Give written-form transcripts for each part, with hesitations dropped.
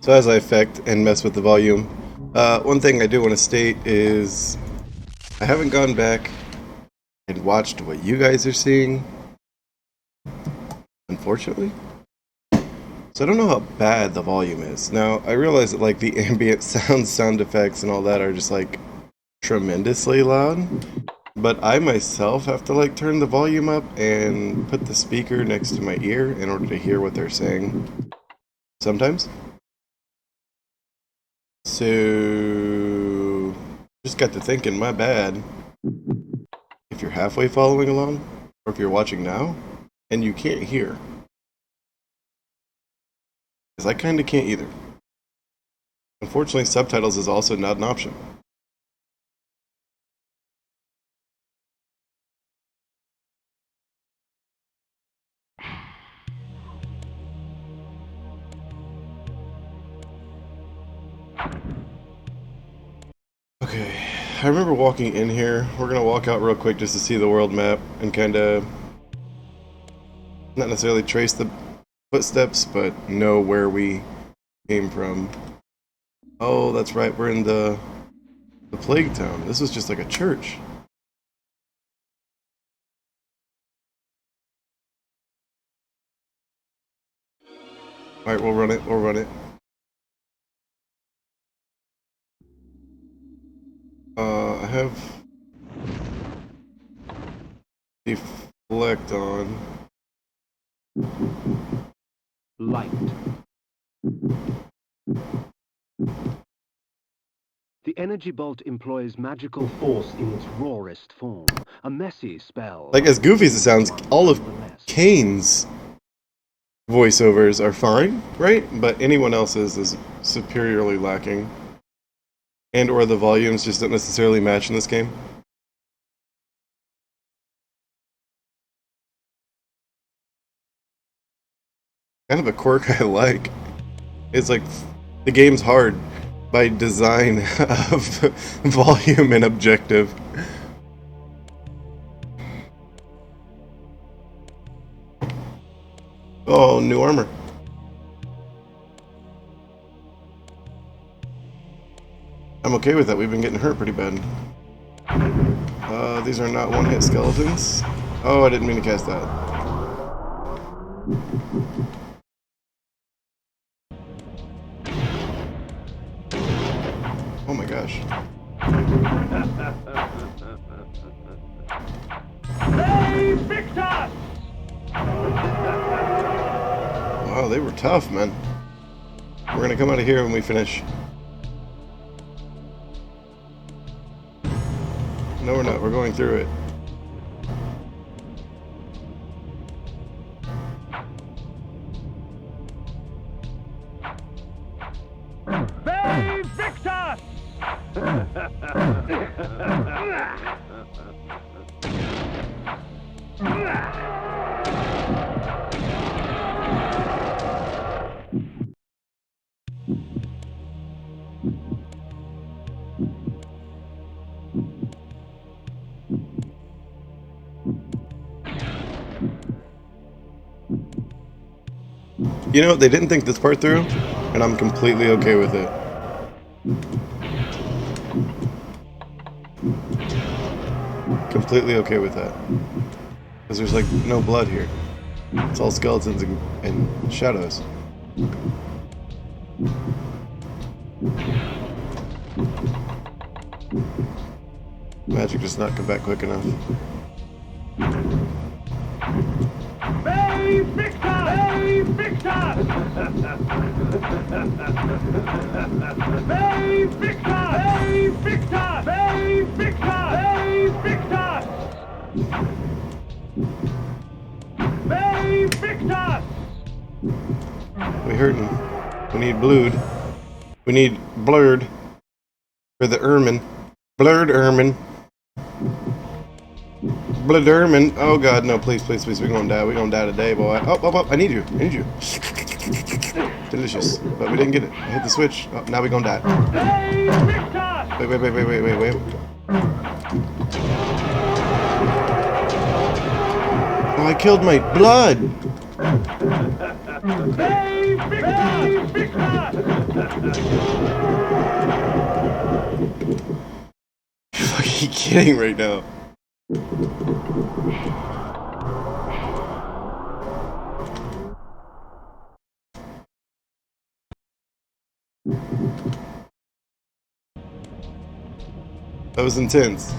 So as I affect and mess with the volume, one thing I do want to state is I haven't gone back and watched what you guys are seeing, unfortunately. So I don't know how bad the volume is. Now, I realize that like the ambient sound effects and all that are just like tremendously loud, but I myself have to like turn the volume up and put the speaker next to my ear in order to hear what they're saying sometimes. So just got to thinking, my bad. If you're halfway following along, or if you're watching now, and you can't hear. Because I kinda can't either. Unfortunately, subtitles is also not an option. Okay, I remember walking in here. We're gonna walk out real quick just to see the world map and kinda not necessarily trace the footsteps, but know where we came from. Oh, that's right, we're in the plague town. This was just like a church. Alright, we'll run it, we'll run it. I have deflect on. Light. The energy bolt employs magical force in its rawest form. A messy spell. Like, as goofy as it sounds, all of Kane's voiceovers are fine, right? But anyone else's is superiorly lacking. And or the volumes just don't necessarily match in this game. Kind of a quirk I like. It's like, the game's hard by design of volume and objective. Oh, new armor. I'm okay with that. We've been getting hurt pretty bad. These are not one-hit skeletons. Oh, I didn't mean to cast that. Oh my gosh. They picked us! Wow, they were tough, man. We're gonna come out of here when we finish. No, we're not. We're going through it. They picked us! You know, they didn't think this part through, and I'm completely okay with it. Completely okay with that. Because there's like no blood here. It's all skeletons and shadows. Magic does not come back quick enough. They picked us! They picked us! They picked us! They picked us! They picked us! They picked us! They picked us! We hurting. We need blood. We need blurred for the ermine. Blurred ermine. Blood ermine. Oh god, no, please, please, please. We're gonna die. We're gonna die today, boy. Oh, oh, oh, I need you. I need you. Delicious. But we didn't get it. I hit the switch. Oh, now we're gonna die. They picked us! Wait, wait, wait, wait, wait, wait, wait. Oh, I killed my blood! Baddie Victor! You're fucking kidding right now. That was intense.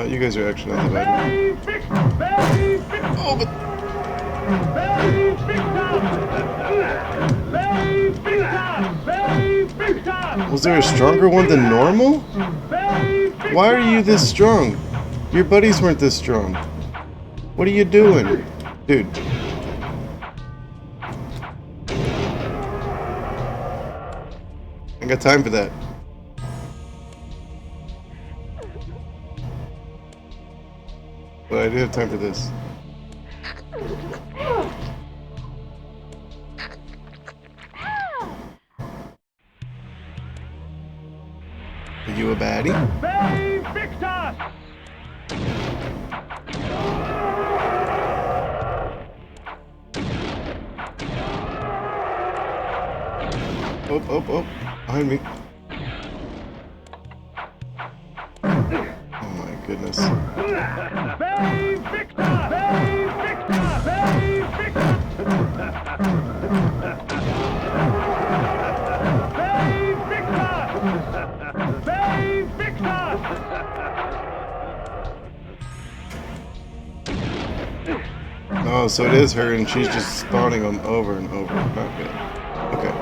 You guys are actually not that bad. Baddie Victor! Oh, but Baddie Victor! Baddie Victor! was there a stronger one than normal? Baddie Victor! Why are you this strong? Your buddies weren't this strong. What are you doing? Dude. I got time for that. But I do have time for this. Are you a baddie? Baddie Victor! Oh, oh, oh. Behind me. Oh my goodness. Baddie Victor! Baddie Victor! Baddie Victor! Baddie Victor! Baddie Victor! Oh, so it is her and she's just spawning them over and over. Not good. Okay.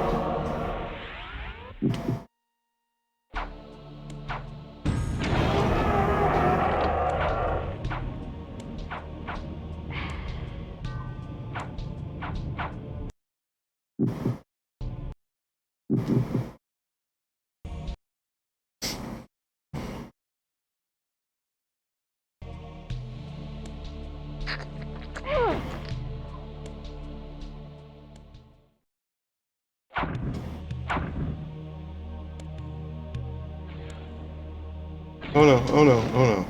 Oh no, oh no, oh no.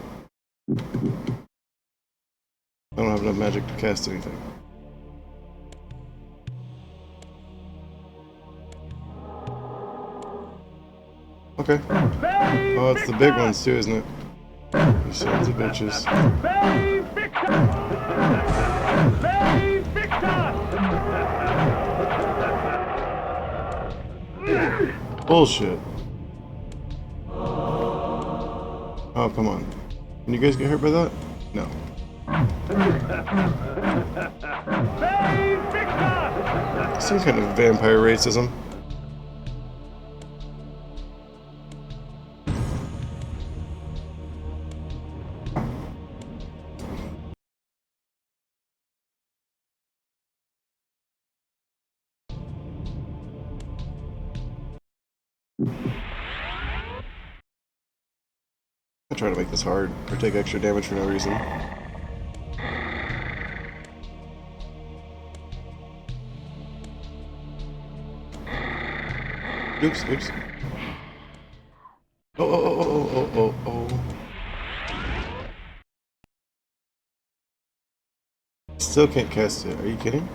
I don't have enough magic to cast anything. Okay. Oh, it's the big ones too, isn't it? You sons of bitches. Baddie Victor! Baddie Victor! Bullshit. Oh, come on. Can you guys get hurt by that? No. Baddie Victor! Some kind of vampire racism. I try to make this hard, or take extra damage for no reason. Oops, oops. Oh, oh, oh, oh, oh, oh, oh. Still can't cast it. Are you kidding?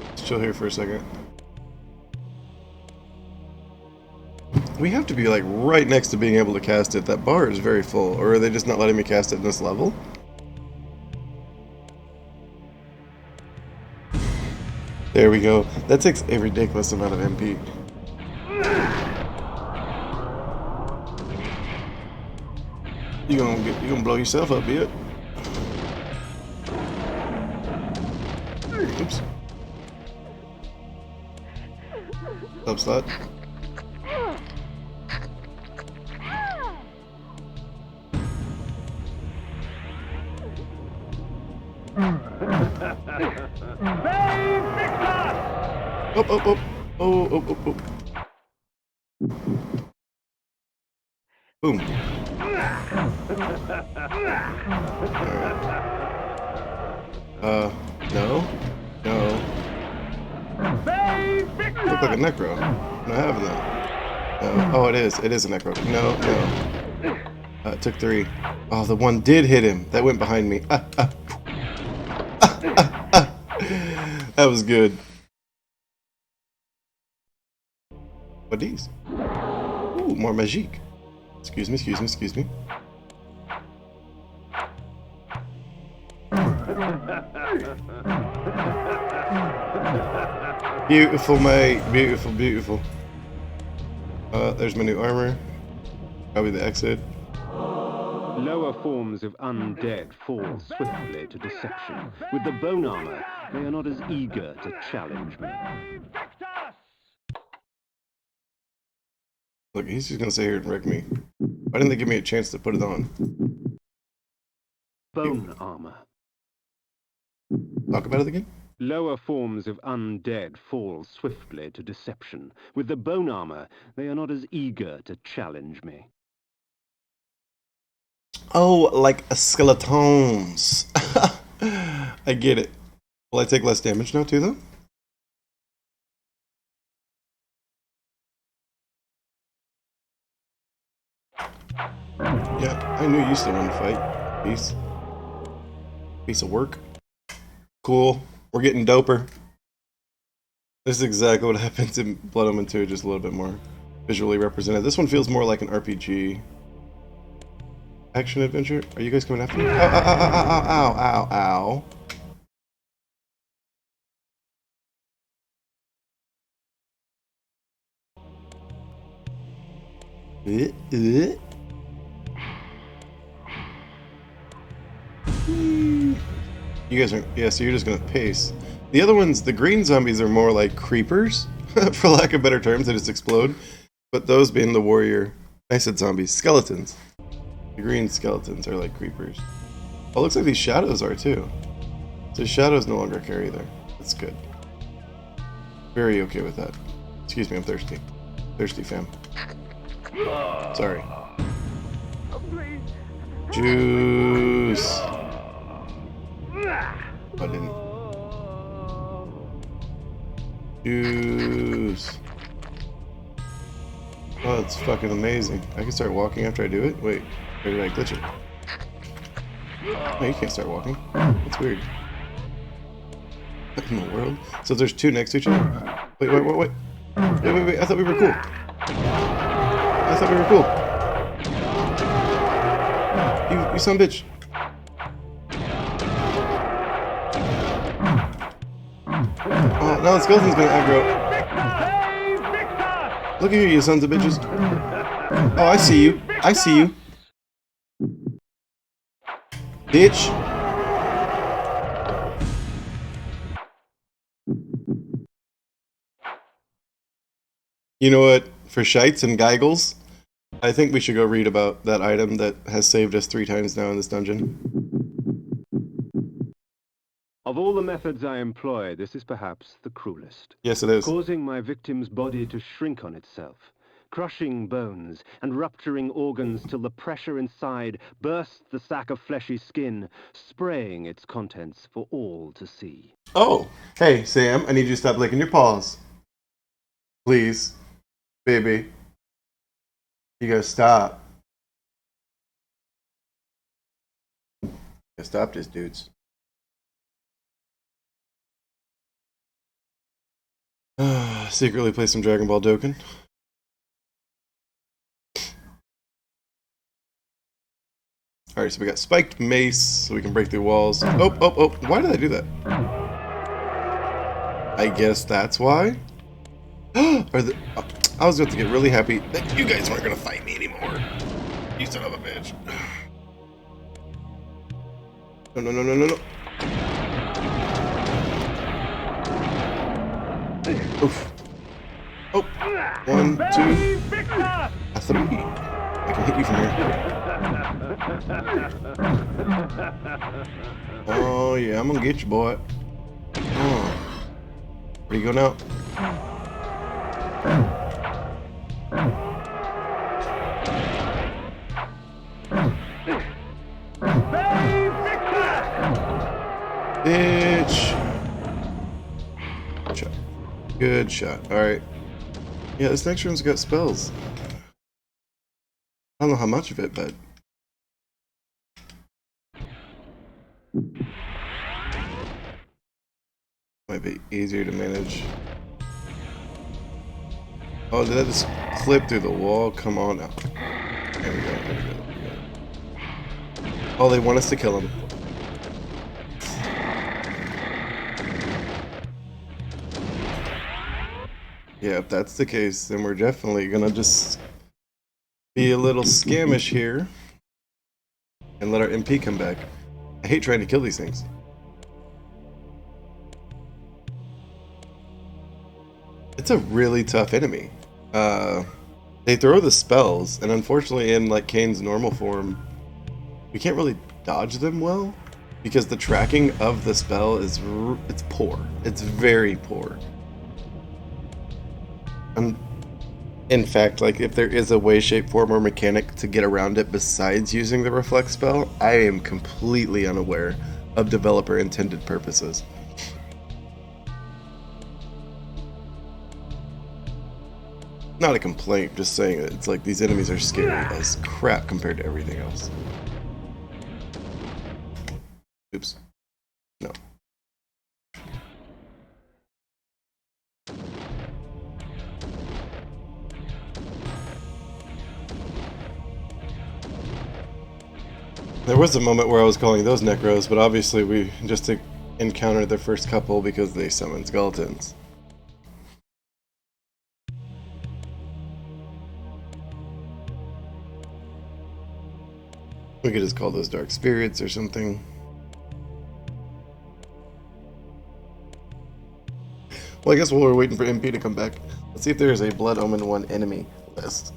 Let's chill here for a second. We have to be like right next to being able to cast it. That bar is very full. Or are they just not letting me cast it in this level? There we go. That takes a ridiculous amount of MP. You gonna blow yourself up, be it? Oops. Up slot. Baddie Victor! Oh, oh, oh, oh, oh, oh, oh. Boom. Alright. No. No. Baddie Victor! Look like a necro. I'm not having that. No. Oh, it is. It is a necro. No, no. It took 3. Oh, the one did hit him. That went behind me. That was good. What these? Ooh, more magique. Excuse me, excuse me, excuse me. Beautiful, mate. Beautiful, beautiful. There's my new armor. Probably the exit. Lower forms of undead fall swiftly to deception. With the bone armor, they are not as eager to challenge me. Look, he's just gonna sit here and wreck me. Why didn't they give me a chance to put it on? Bone armor. Talk about it again? Lower forms of undead fall swiftly to deception. With the bone armor, they are not as eager to challenge me. Oh, like a skeletons. I get it. Will I take less damage now too, though? Yeah, I knew you still wanted to fight. Peace. Piece of work. Cool. We're getting doper. This is exactly what happens in Blood Omen 2, just a little bit more visually represented. This one feels more like an RPG. Action adventure? Are you guys coming after me? Ow, ow, ow, ow, ow, ow, ow. You guys are, yeah, so you're just gonna pace. The other ones, the green zombies are more like creepers, for lack of better terms, they just explode. But those being the warrior, I said zombies, skeletons. The green skeletons are like creepers. Oh, it looks like these shadows are too. So shadows no longer carry there. That's good. Very okay with that. Excuse me, I'm thirsty. Thirsty, fam. Sorry. Juice. I didn't. Juice. Oh, that's fucking amazing. I can start walking after I do it? Wait, or did I glitch it? No, you can't start walking. That's weird. What in the world? So there's 2 next to each other? Wait. Wait, I thought we were cool. I thought we were cool. You son of a bitch. Oh, now the skeleton's gonna aggro. Look at you sons of bitches. Oh, I see you. I see you. Bitch. You know what? For shites and geigles, I think we should go read about that item that has saved us 3 times now in this dungeon. Of all the methods I employ, this is perhaps the cruelest. Yes, it is. Causing my victim's body to shrink on itself, crushing bones and rupturing organs till the pressure inside bursts the sack of fleshy skin, spraying its contents for all to see. Oh, hey, Sam, I need you to stop licking your paws. Please. Baby. You gotta stop. You gotta stop this, dudes. Secretly play some Dragon Ball Dokkan. Alright, so we got spiked mace, so we can break through walls. Oh. Why did I do that? I guess that's why? I was about to get really happy that you guys weren't gonna fight me anymore. You son of a bitch. No. Oof. Oh, 1, 2, a 3. I can hit you from here. Oh yeah, I'm gonna get you, boy. Oh. Where you go now? Bitch. Good shot. Good shot. Alright. Yeah, this next room's got spells. I don't know how much of it, but might be easier to manage. Oh, did that just clip through the wall? Come on now. There we go, there we go, there we go. Oh, they want us to kill him. Yeah, if that's the case, then we're definitely gonna just be a little scamish here and let our MP come back. I hate trying to kill these things. It's a really tough enemy. They throw the spells, and unfortunately in like Kane's normal form, we can't really dodge them well because the tracking of the spell is it's poor. It's very poor. In fact, like if there is a way, shape, form, or mechanic to get around it besides using the reflect spell, I am completely unaware of developer intended purposes. Not a complaint, just saying that it's like these enemies are scary as crap compared to everything else. Oops. No. There was a moment where I was calling those Necros, but obviously we just encountered the first couple because they summoned skeletons. We could just call those dark spirits or something. Well, I guess while we're waiting for MP to come back, let's see if there is a Blood Omen 1 enemy list.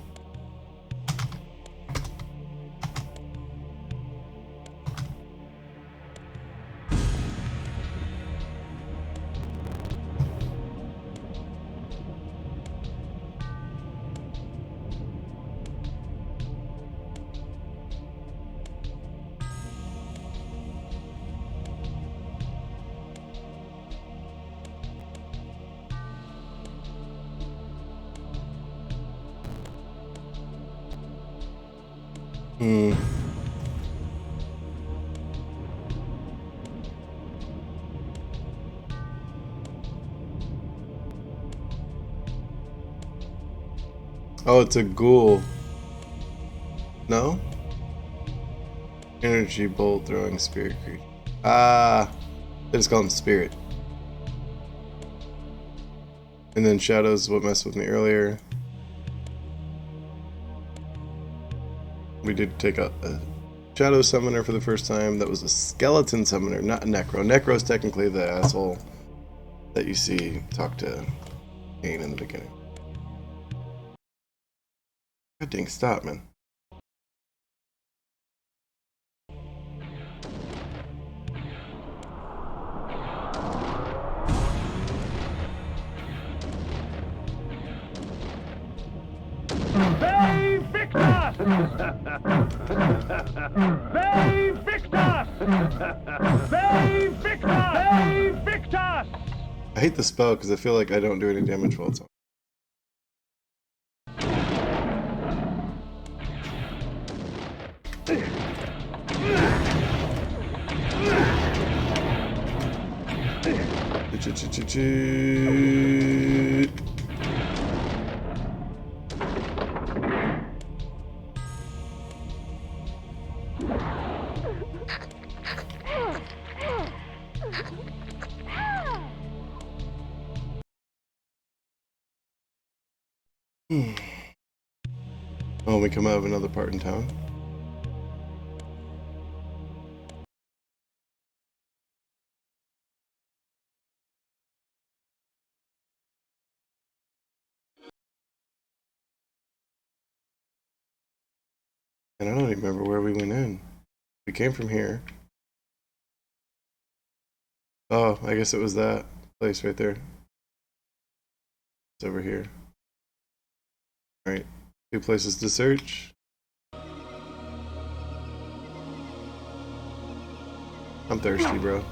Oh, it's a ghoul. No? Energy bolt throwing spirit creature. Ah, they just call him spirit. And then shadows what messed with me earlier. We did take out a shadow summoner for the first time. That was a skeleton summoner, not a necro. Necro's technically the asshole that you see talk to Kane in the beginning. God dang, stop, man. They Victus! They Victus! They Victus! They Victus! I hate the spell because I feel like I don't do any damage while it's on. Oh, we come out of another part in town. And I don't even remember where we went in. We came from here. Oh, I guess it was that place right there. It's over here. Alright, 2 places to search. I'm thirsty, bro.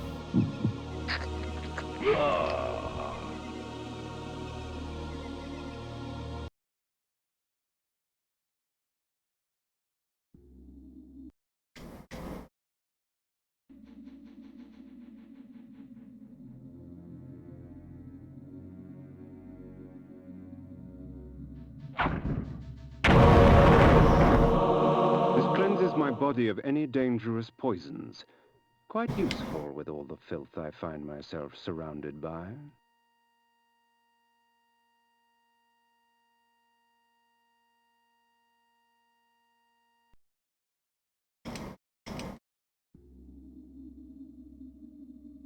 clears my body of any dangerous poisons. Quite useful with all the filth I find myself surrounded by.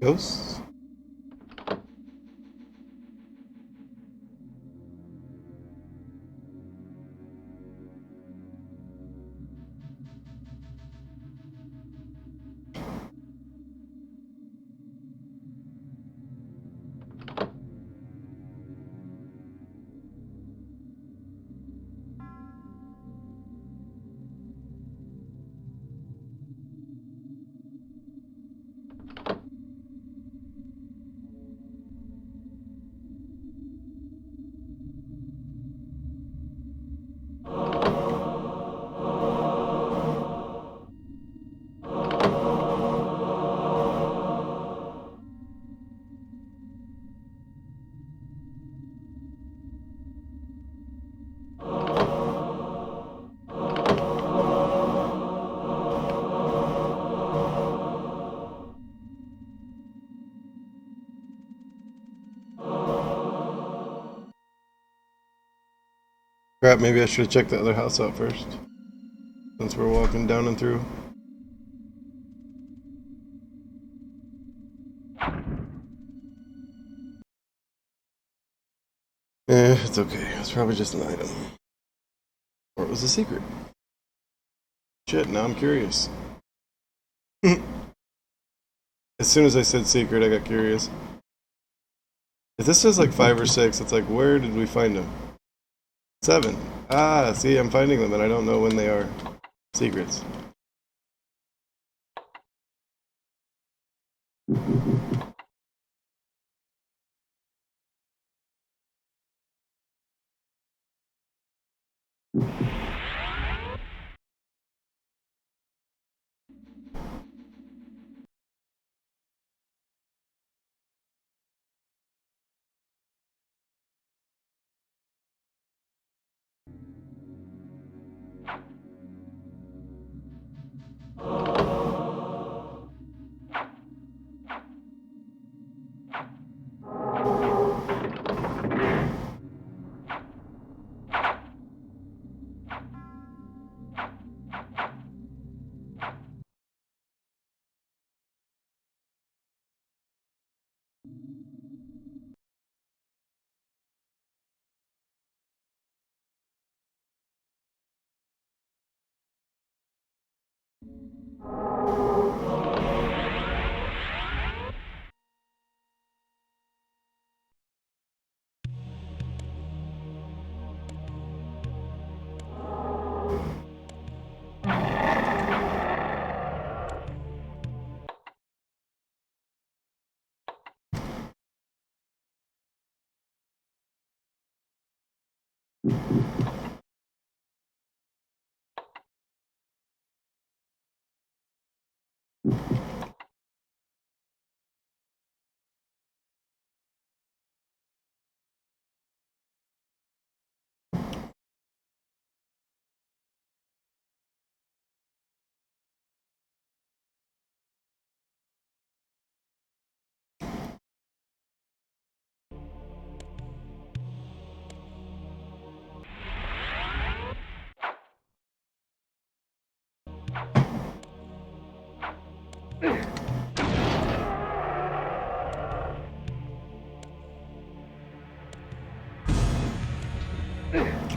Ghosts? Crap, maybe I should have checked the other house out first. Since we're walking down and through. It's okay. It's probably just an item. Or it was a secret. Shit, now I'm curious. As soon as I said secret, I got curious. If this says like 5 or 6, it's like, where did we find them? 7. Ah, see, I'm finding them and I don't know when they are. Secrets.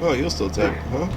Oh, you'll still attack, huh?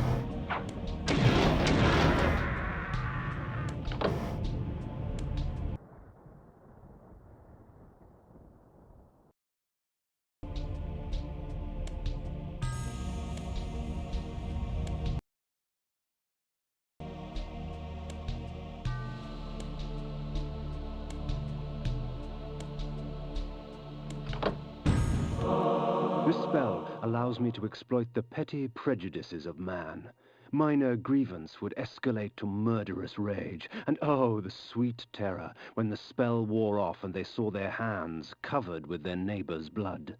This spell allows me to exploit the petty prejudices of man. Minor grievance would escalate to murderous rage, and oh, the sweet terror when the spell wore off and they saw their hands covered with their neighbor's blood.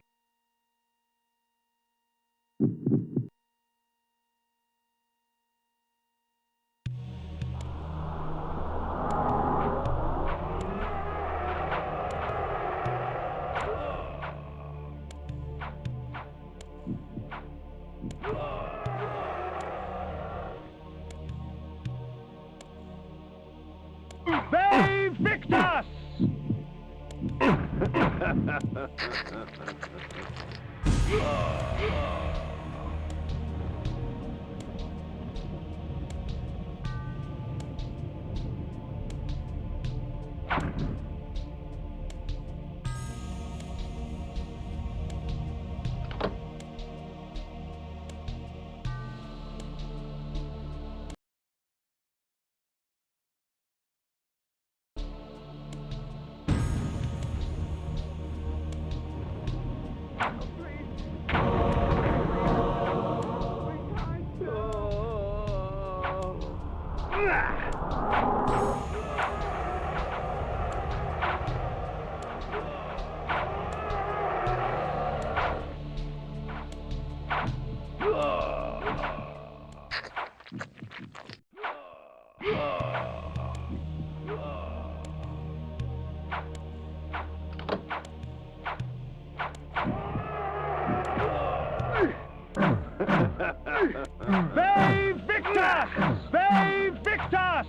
They Victus! They Victus! They Victus!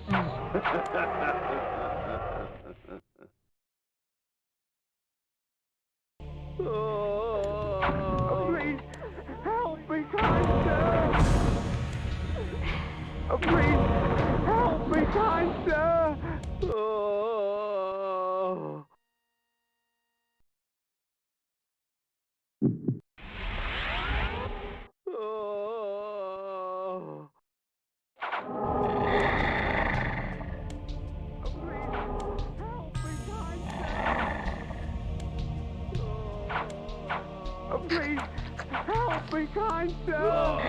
Oh, please, help me, kind sir! Oh, please, help me, kind sir! Oh. Oh. Please, help me, kind sir!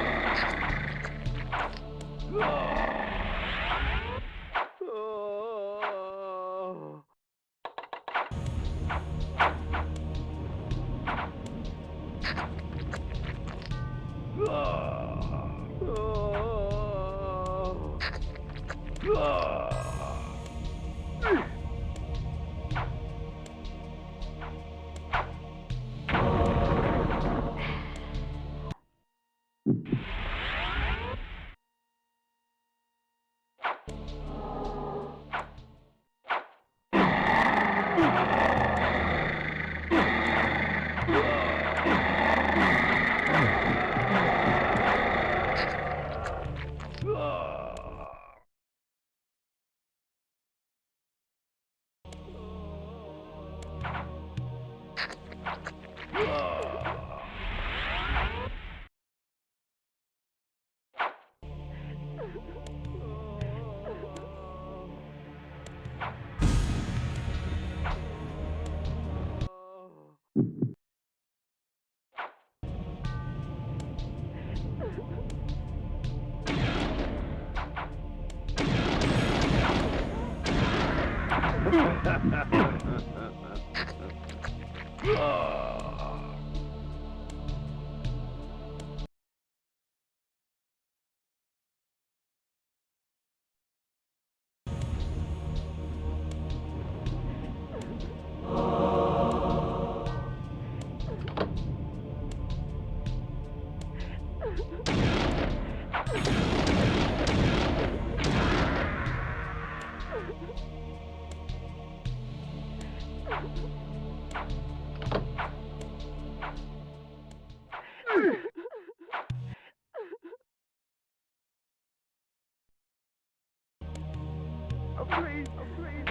Please, please,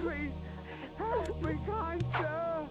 please, help me, kind sir!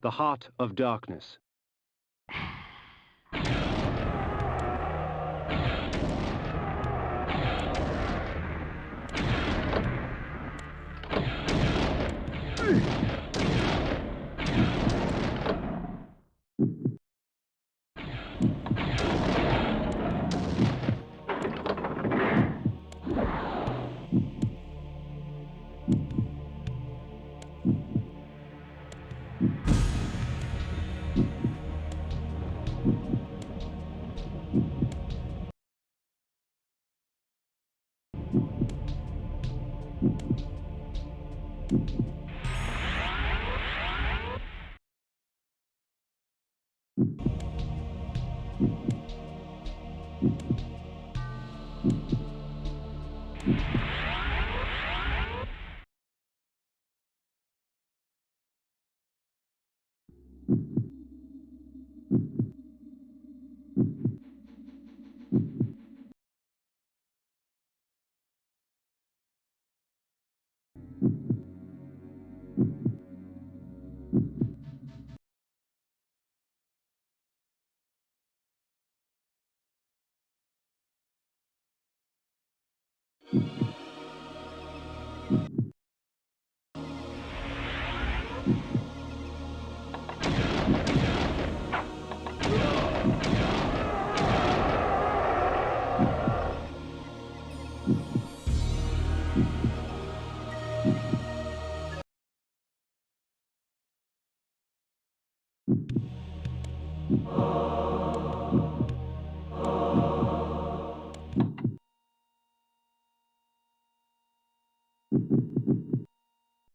The heart of darkness.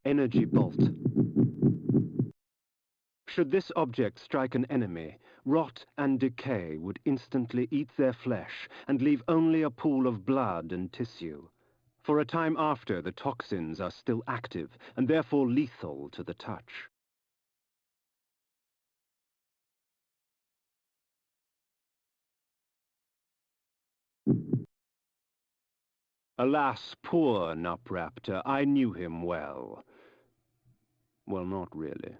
Energy bolt. Should this object strike an enemy, rot and decay would instantly eat their flesh and leave only a pool of blood and tissue. For a time after, the toxins are still active and therefore lethal to the touch. Alas, poor Nupraptor, I knew him well. Well, not really.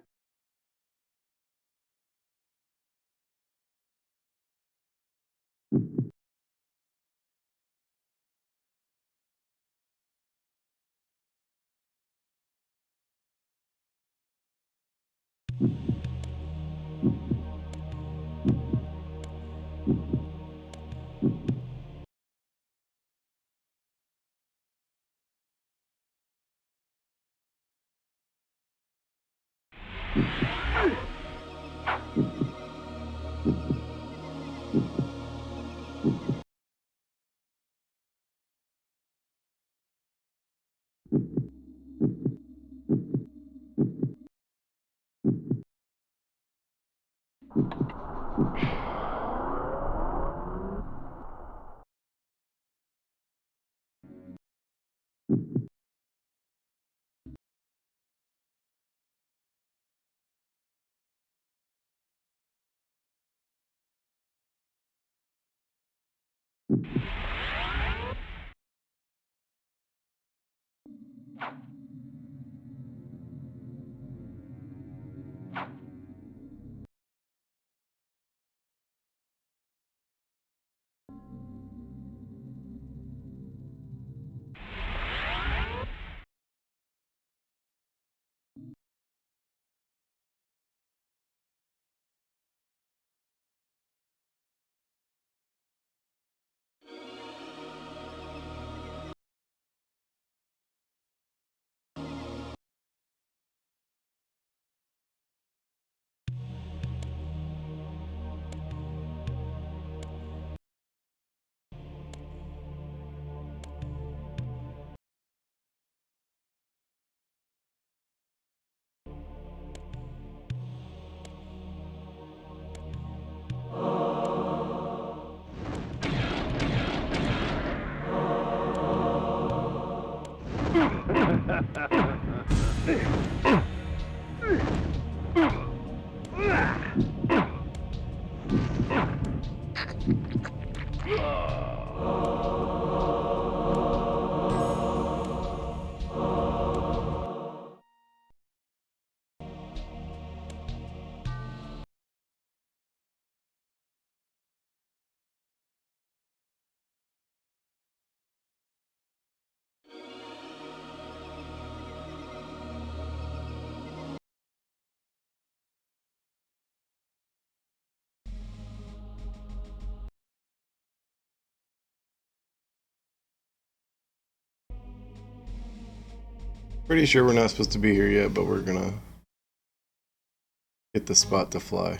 Pretty sure we're not supposed to be here yet, but we're gonna get the spot to fly.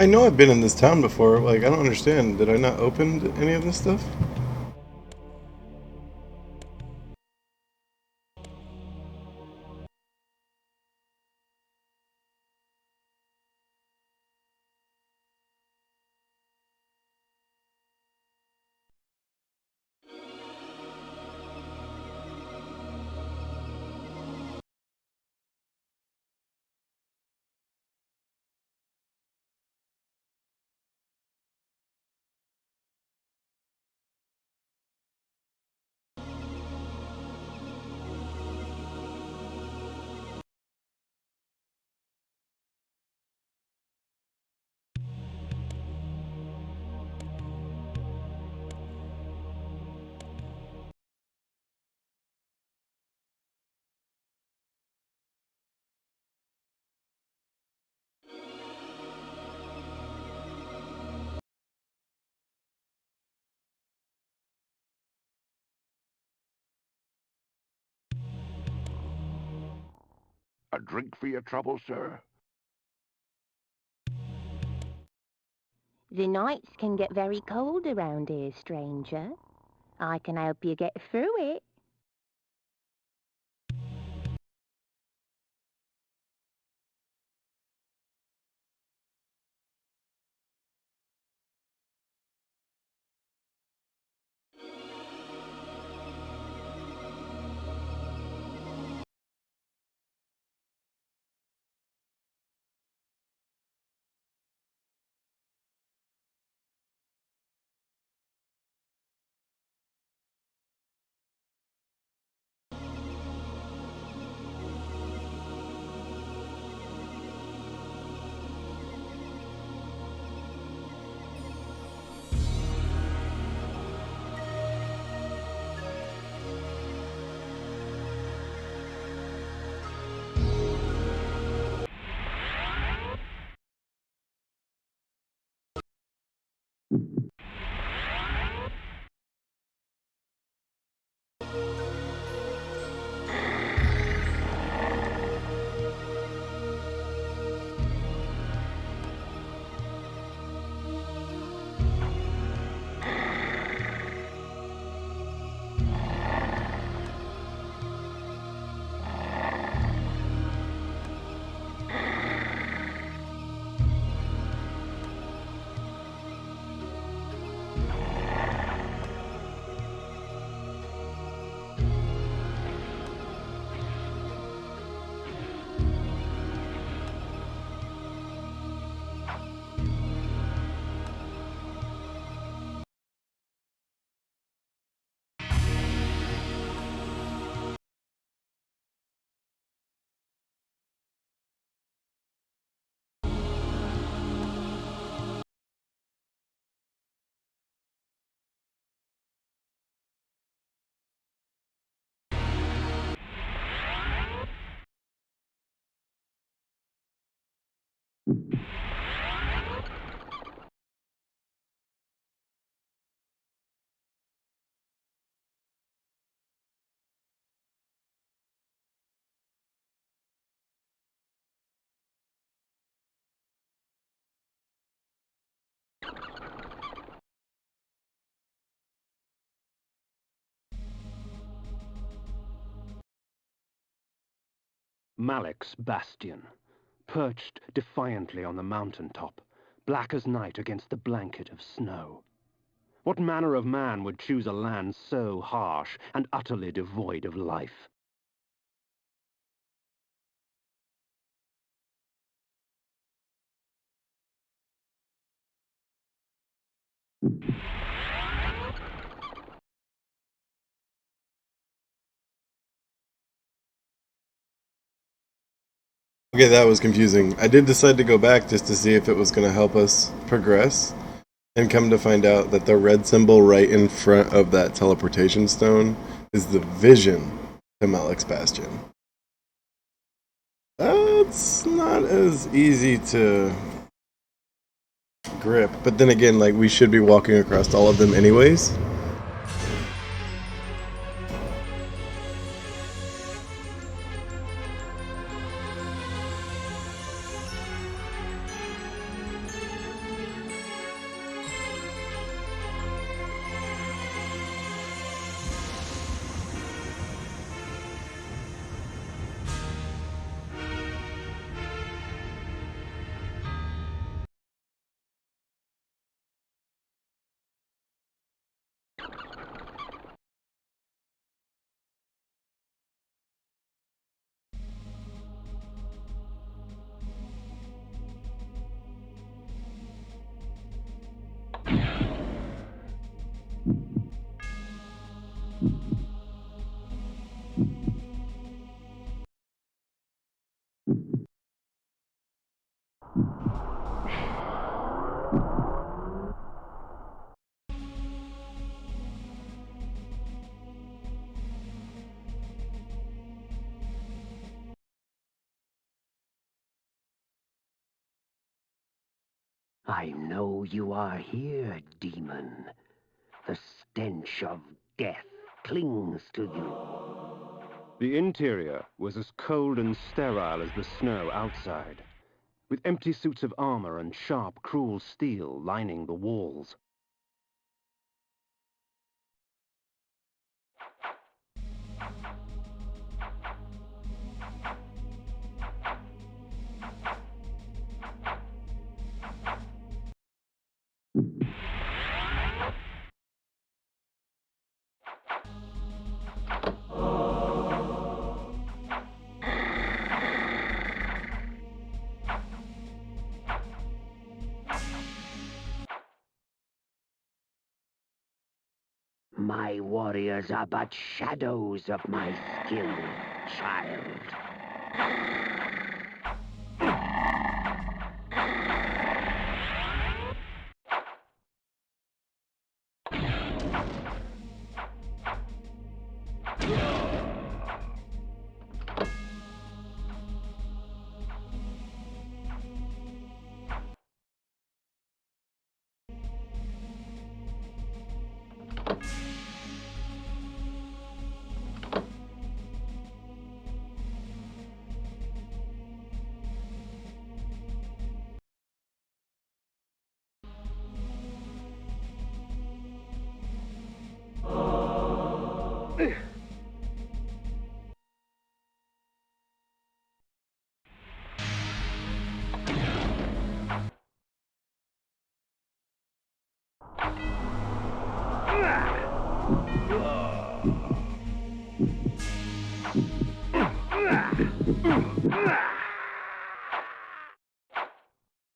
I know I've been in this town before. Like, I don't understand. Did I not open any of this stuff? A drink for your trouble, sir? The nights can get very cold around here, stranger. I can help you get through it. Malek's bastion, perched defiantly on the mountaintop, black as night against the blanket of snow. What manner of man would choose a land so harsh and utterly devoid of life? Okay, that was confusing. I did decide to go back just to see if it was going to help us progress, and come to find out that the red symbol right in front of that teleportation stone is the vision to Malek's Bastion. That's not as easy to grip, but then again, like, we should be walking across all of them anyways. I know you are here, demon. The stench of death clings to you. The interior was as cold and sterile as the snow outside, with empty suits of armor and sharp, cruel steel lining the walls. My warriors are but shadows of my skill, child.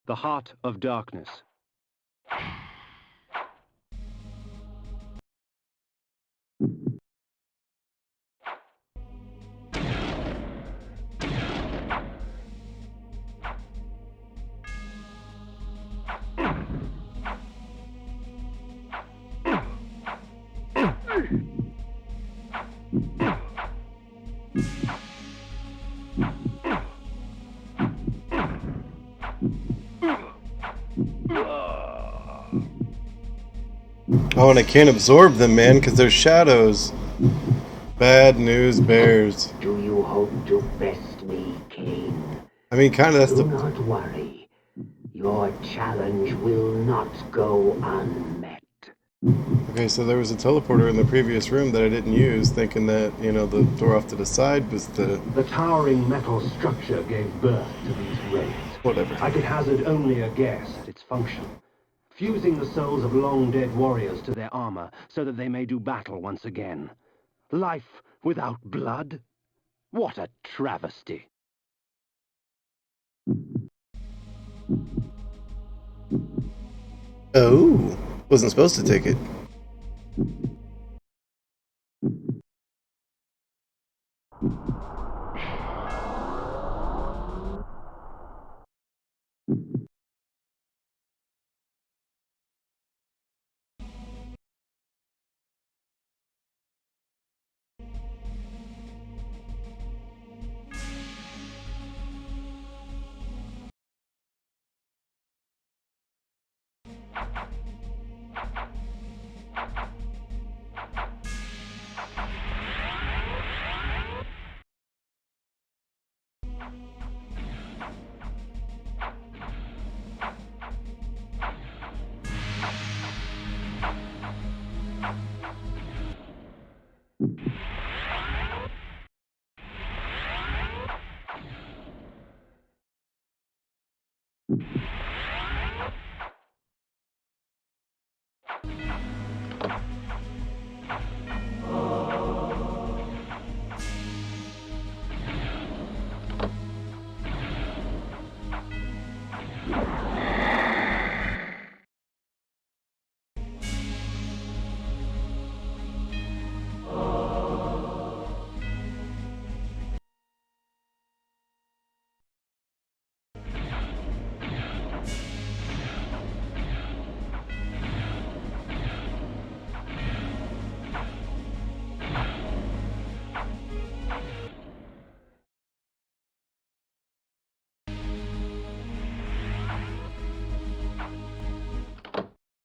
The Heart of Darkness. Oh, and I can't absorb them, man, because they're shadows. Bad news bears. Do you hope to best me, Cain? I mean, kind of that's Do the... not worry. Your challenge will not go unmet. Okay, so there was a teleporter in the previous room that I didn't use, thinking that, you know, the door off to the side was the... The towering metal structure gave birth to these wraiths. Whatever. I could hazard only a guess at its function. Fusing the souls of long-dead warriors to their armor so that they may do battle once again. Life without blood? What a travesty! Oh, wasn't supposed to take it.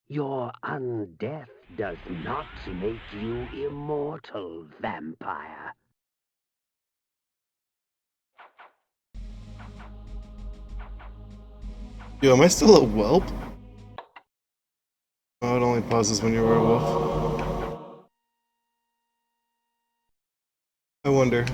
Your undeath does not make you immortal, vampire. Yo, am I still a whelp? Oh, it only pauses when you're a werewolf. I wonder.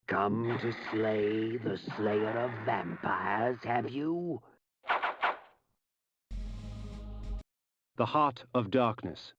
Come to slay the slayer of vampires, have you? The Heart of Darkness.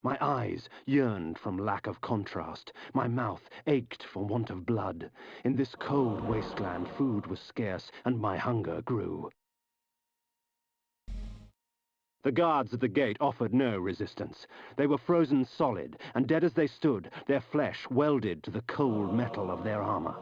My eyes yearned from lack of contrast. My mouth ached for want of blood. In this cold wasteland, food was scarce, and my hunger grew. The guards at the gate offered no resistance. They were frozen solid, and dead as they stood, their flesh welded to the cold metal of their armor.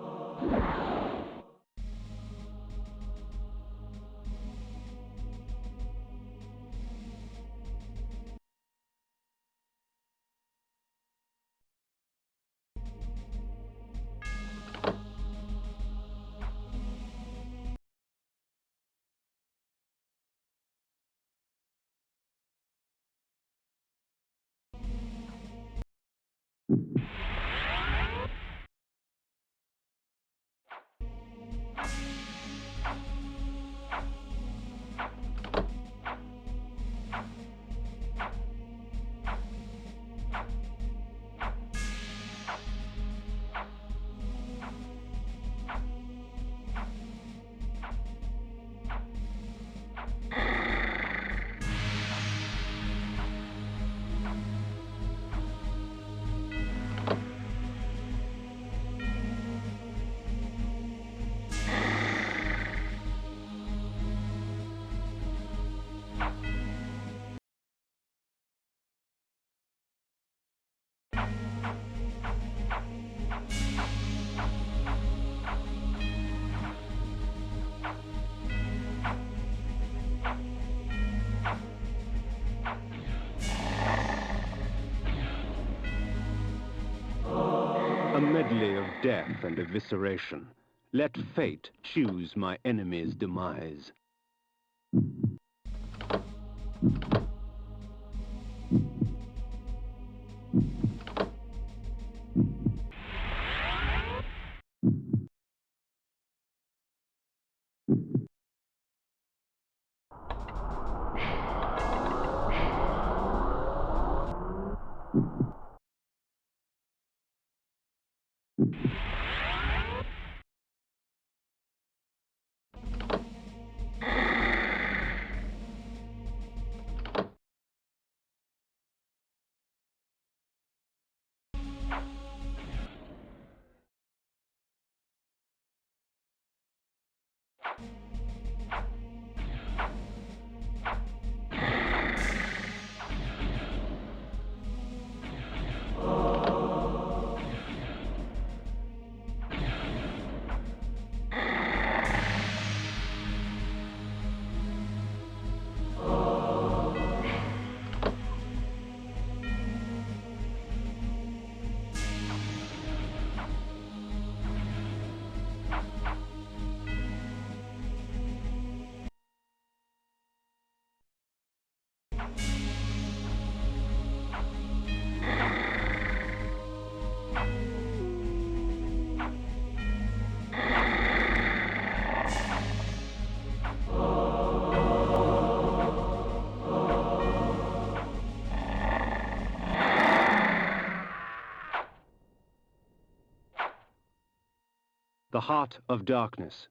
death and evisceration. Let fate choose my enemy's demise. The Heart of Darkness.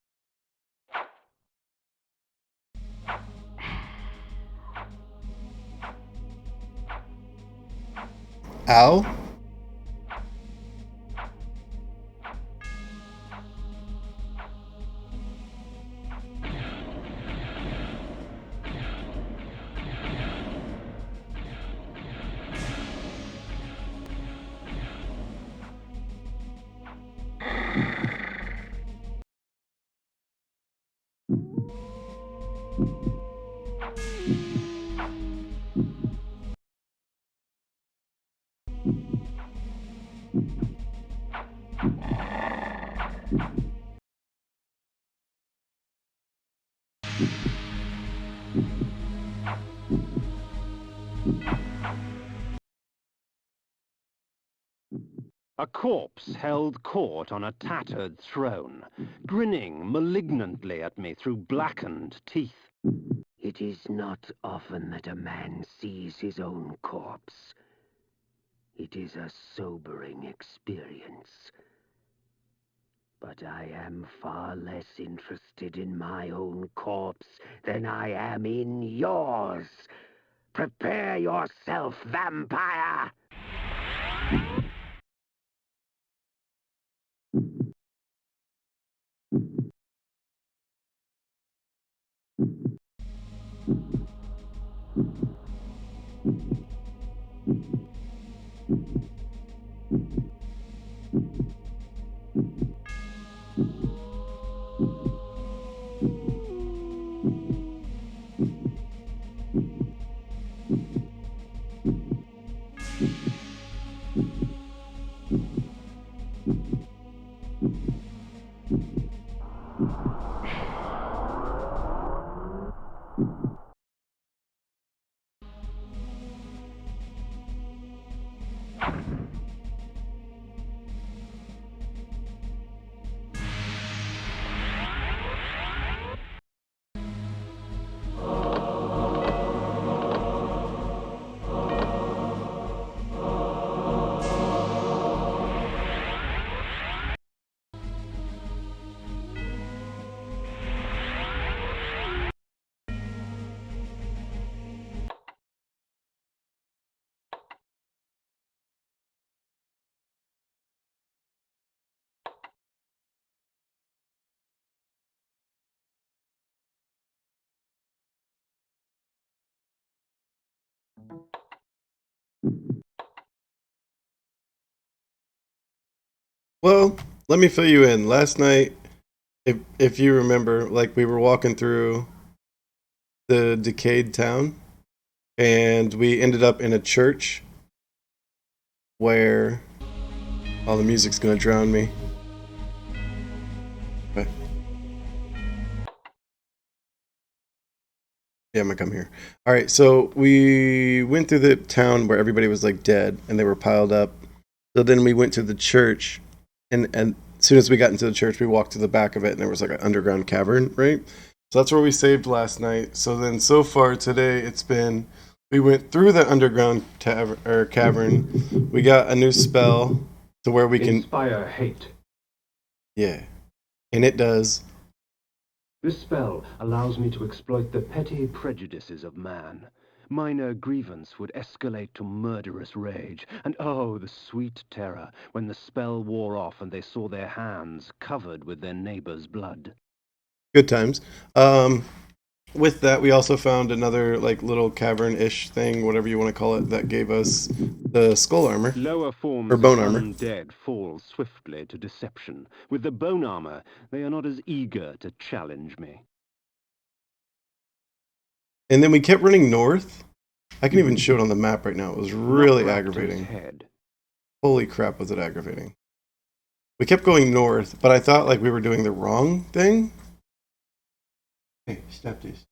Ow? A corpse held court on a tattered throne, grinning malignantly at me through blackened teeth. It is not often that a man sees his own corpse. It is a sobering experience. But I am far less interested in my own corpse than I am in yours. Prepare yourself, vampire! Well, let me fill you in. Last night, if you remember, like we were walking through the decayed town, and we ended up in a church where all the music's gonna drown me. Yeah, I'm gonna come here. All right, so we went through the town where everybody was like dead and they were piled up. So then we went to the church, and as soon as we got into the church, we walked to the back of it, and there was like an underground cavern, right? So that's where we saved last night. So then, so far today, it's been we went through the underground cavern. We got a new spell to where we can Inspire hate. yeah, and it does. This spell allows me to exploit the petty prejudices of man. Minor grievance would escalate to murderous rage, and oh, the sweet terror when the spell wore off and they saw their hands covered with their neighbor's blood. Good times. With that, we also found another like little cavern-ish thing, whatever you want to call it, that gave us the skull armor. Lower forms Or bone of armor. undead fall swiftly to deception. With the bone armor, they are not as eager to challenge me. And then we kept running north. I can even show it on the map right now. It was really Raptor's aggravating. Head. Holy crap, was it aggravating. We kept going north, but I thought like we were doing the wrong thing. Hey, stop this.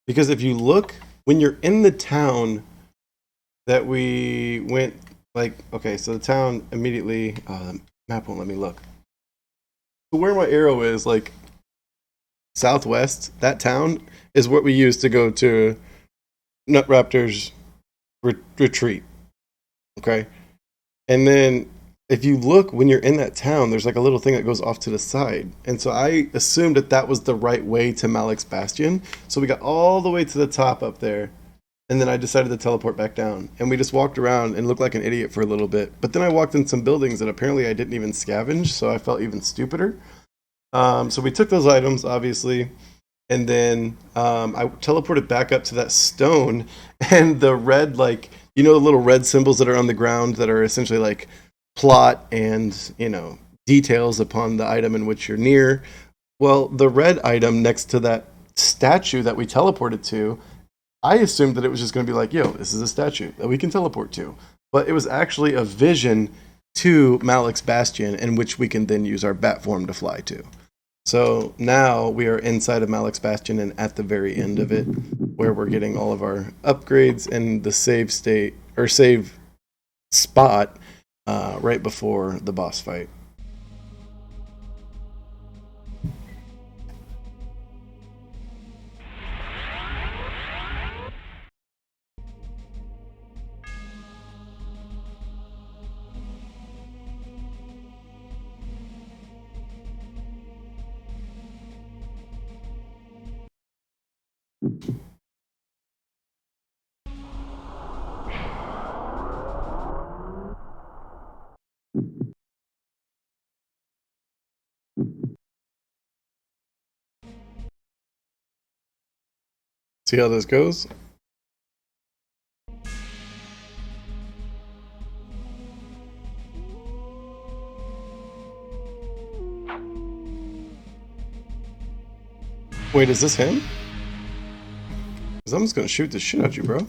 Because if you look, when you're in the town that we went, like, okay, so the town immediately, the map won't let me look. So where my arrow is, like, southwest, that town is what we used to go to Nut Raptor's retreat. Okay? And then if you look when you're in that town, there's like a little thing that goes off to the side. And so I assumed that that was the right way to Malik's Bastion. So we got all the way to the top up there. And then I decided to teleport back down. And we just walked around and looked like an idiot for a little bit. But then I walked in some buildings that apparently I didn't even scavenge. So I felt even stupider. So we took those items, obviously. And then I teleported back up to that stone. And the red, like, you know, the little red symbols that are on the ground that are essentially like plot and, you know, details upon the item in which you're near. Well, the red item next to that statue that we teleported to, I assumed that it was just going to be like, yo, this is a statue that we can teleport to. But it was actually a vision to Malik's Bastion in which we can then use our bat form to fly to. So now we are inside of Malik's Bastion and at the very end of it, where we're getting all of our upgrades and the save state or save spot right before the boss fight. See how this goes? Wait, is this him? Because I'm just going to shoot the shit out you, bro.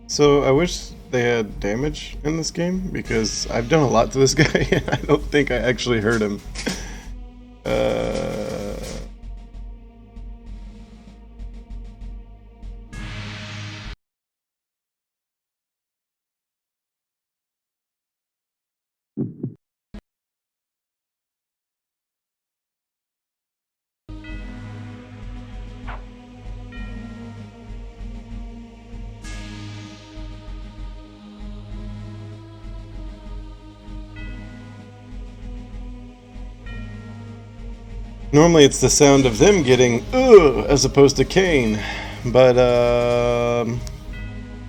So I wish they had damage in this game because I've done a lot to this guy and I don't think I actually hurt him. Normally it's the sound of them getting ugh as opposed to Kane, but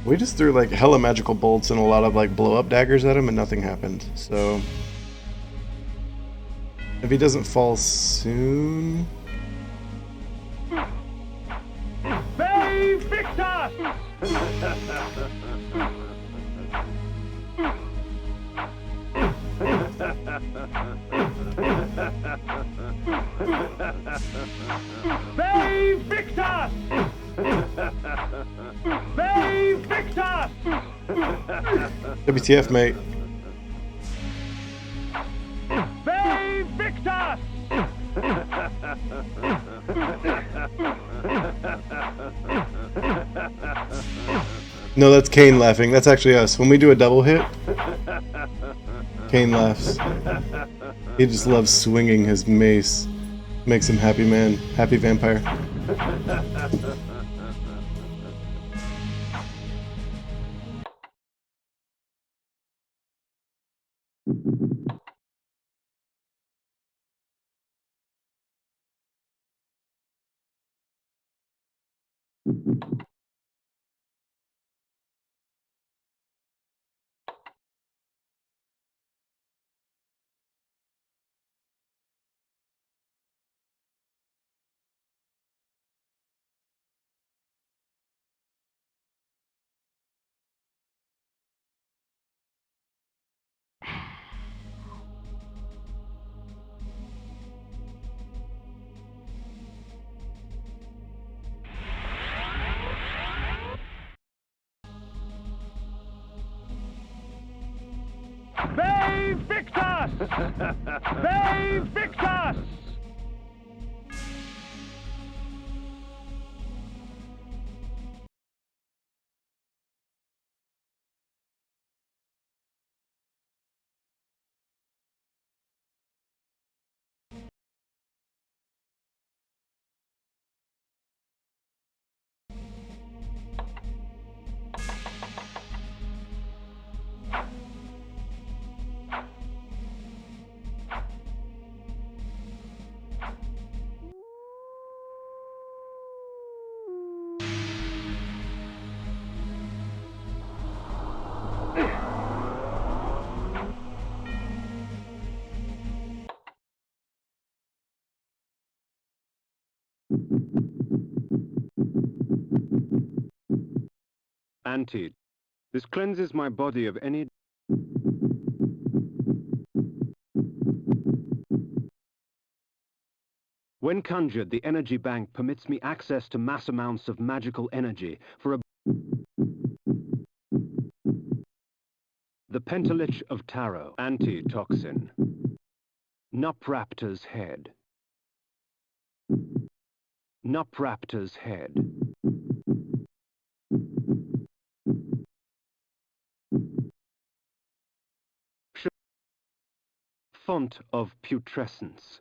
we just threw like hella magical bolts and a lot of like blow up daggers at him and nothing happened. So if he doesn't fall soon, Bay Victor! Bay Victor! Bay Victor! WTF, mate. Bay Victor! No, that's Kane laughing. That's actually us. When we do a double hit, Kane laughs. He just loves swinging his mace. Makes him happy man. Happy vampire. Bay Victor! Bay Victor! Anti. This cleanses my body of any... When conjured, the energy bank permits me access to mass amounts of magical energy for a... The Pentalich of Tarot. Antitoxin. Nupraptor's head. Nupraptor's head. font of putrescence.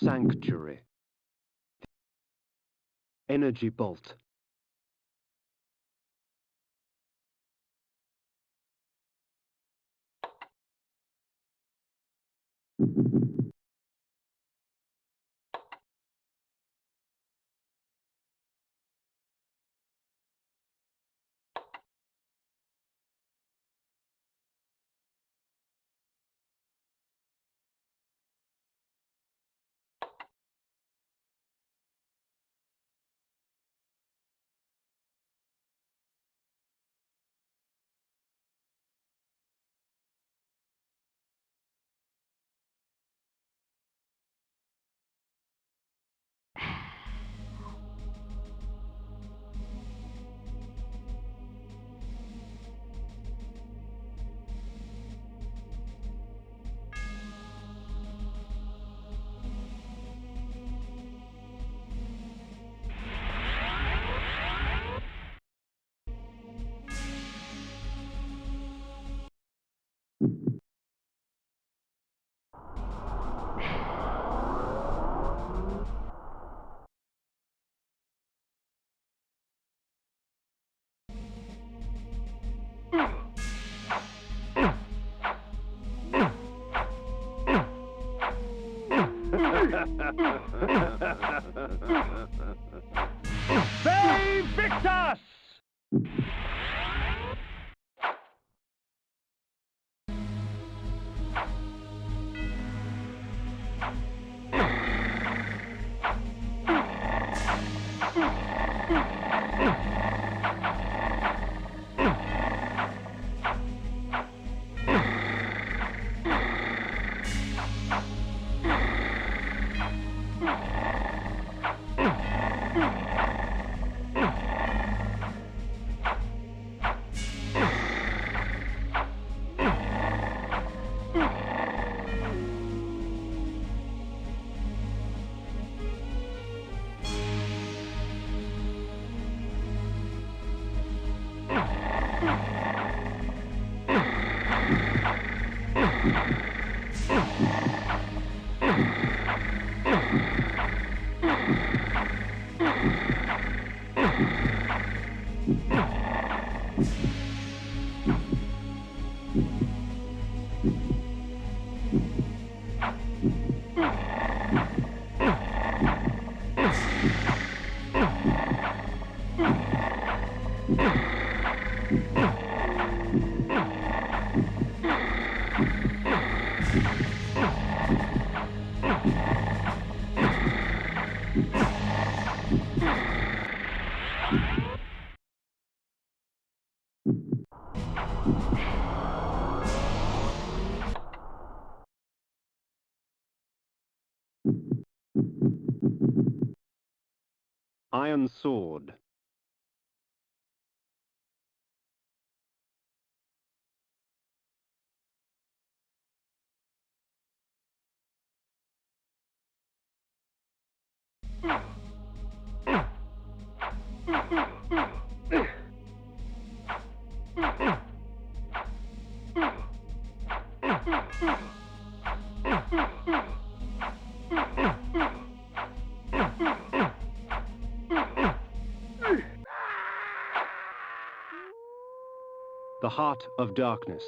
Sanctuary. Energy bolt. They Victus! Iron sword. The heart of darkness.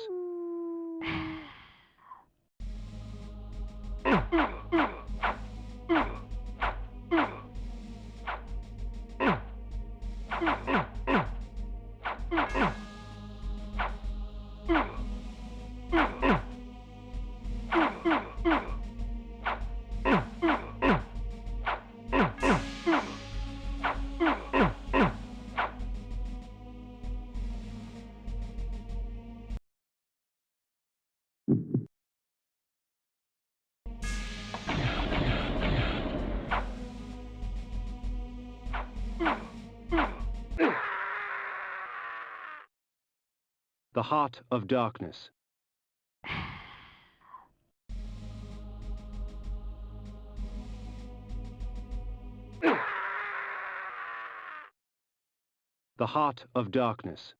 The heart of darkness. The heart of darkness.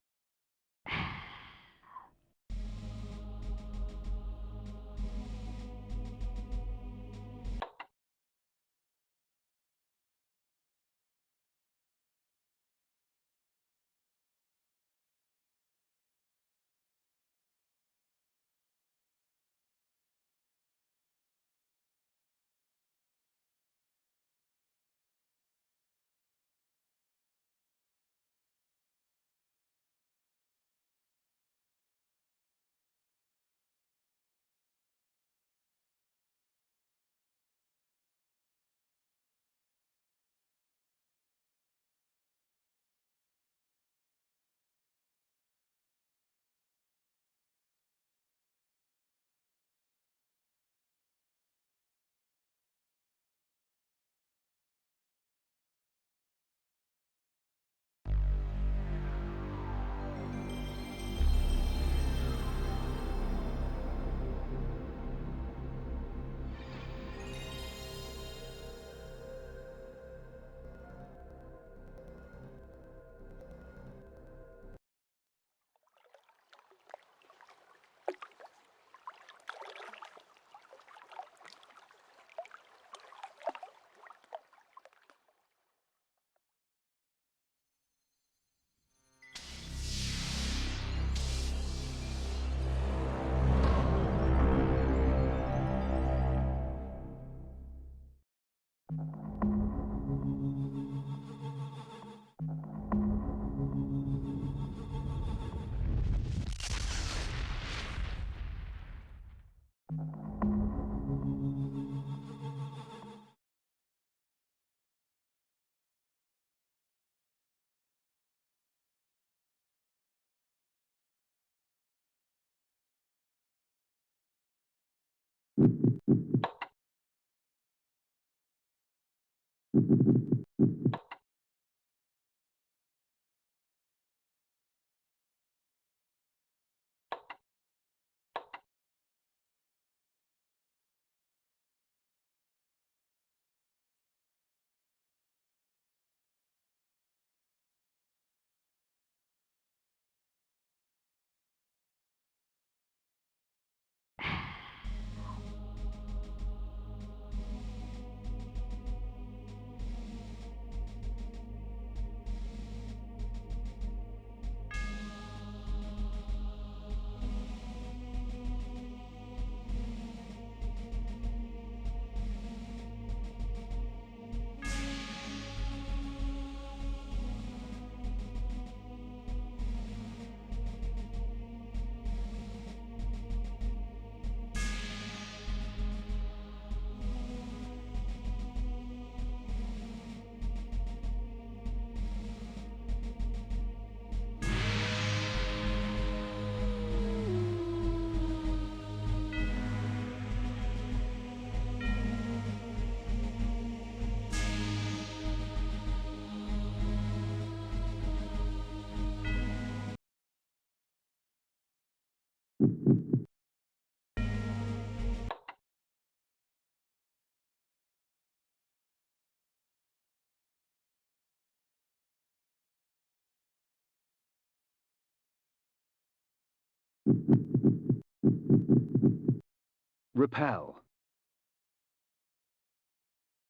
Repel.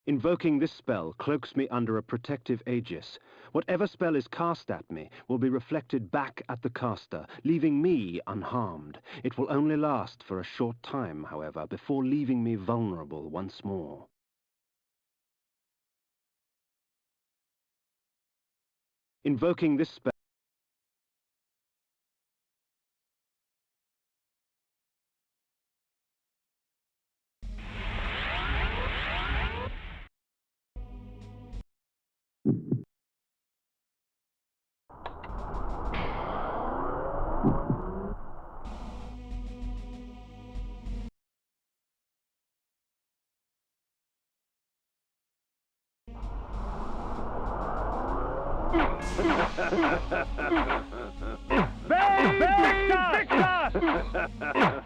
Invoking this spell cloaks me under a protective aegis. Whatever spell is cast at me will be reflected back at the caster, leaving me unharmed. It will only last for a short time, however, before leaving me vulnerable once more. Invoking this spell. They Victus!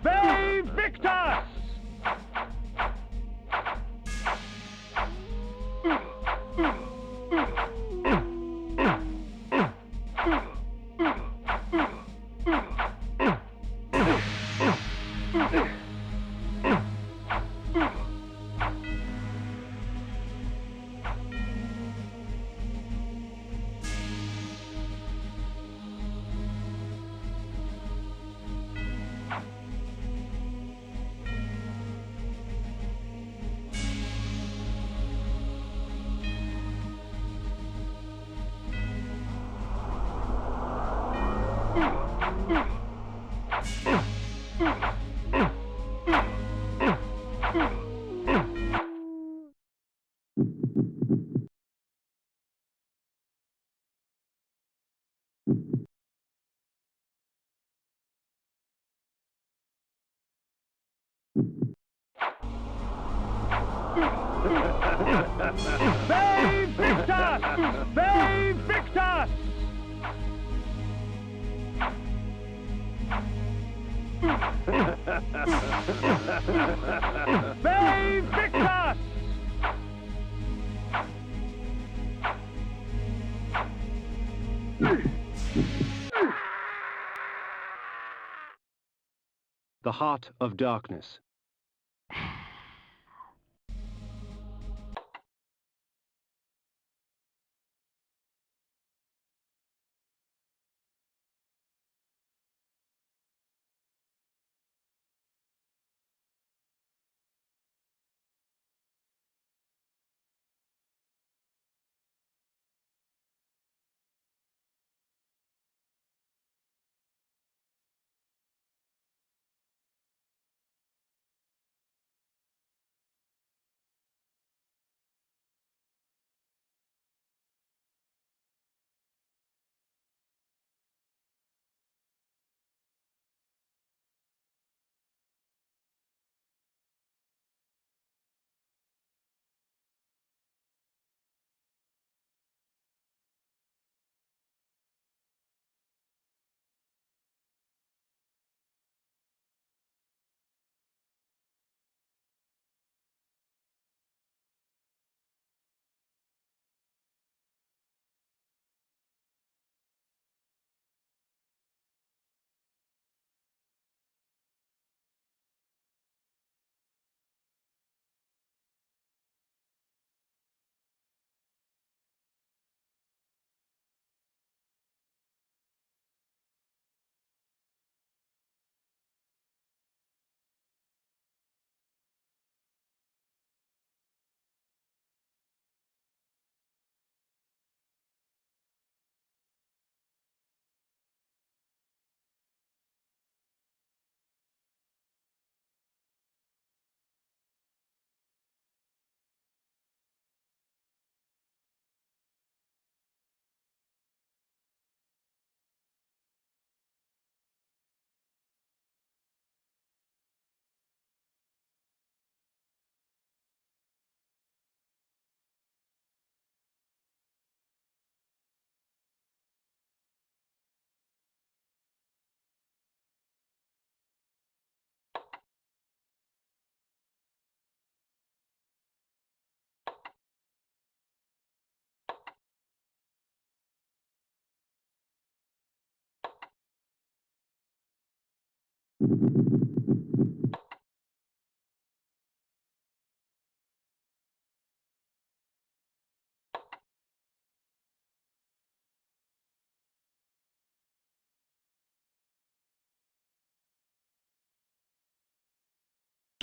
They Victus! They Victus! They Victus! The Heart of Darkness.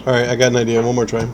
Alright, I got an idea. One more try.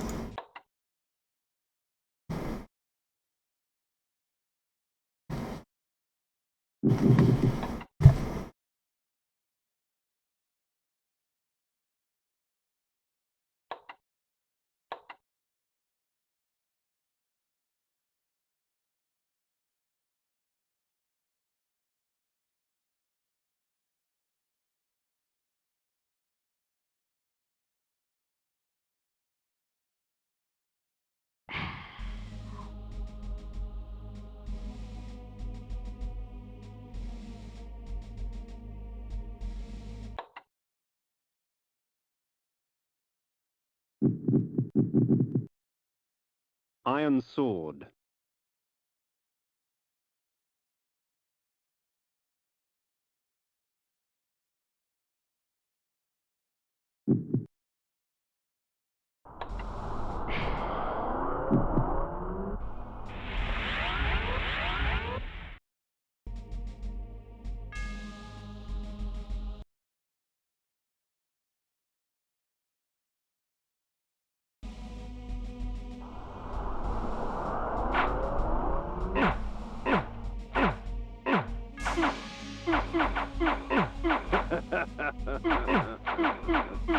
Iron sword.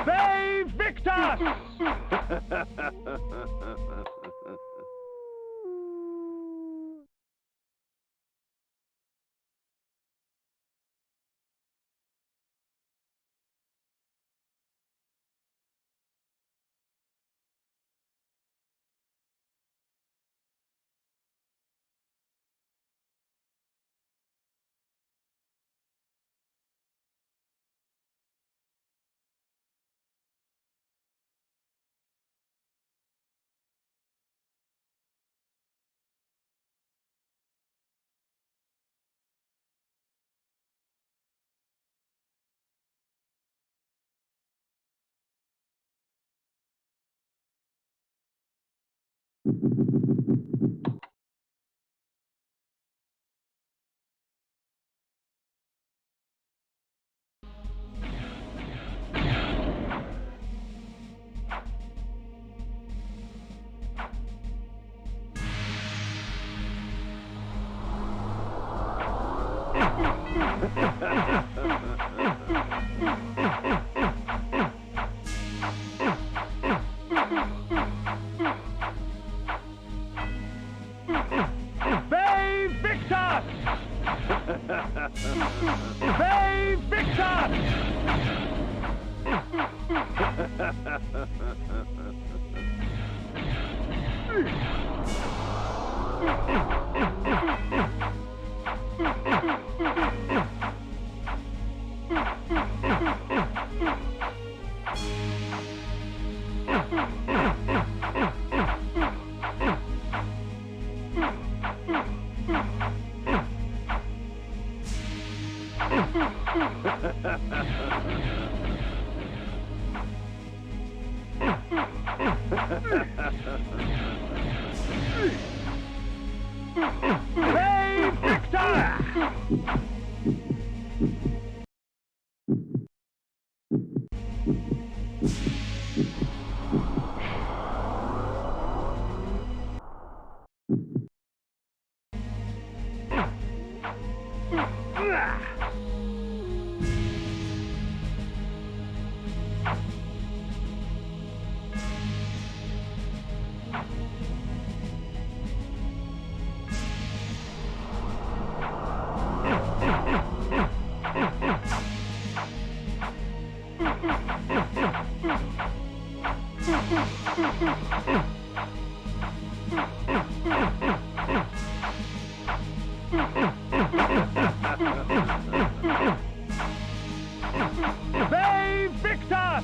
Save Victor! Save Victor! Save Victor! Save Victor! Save Victor!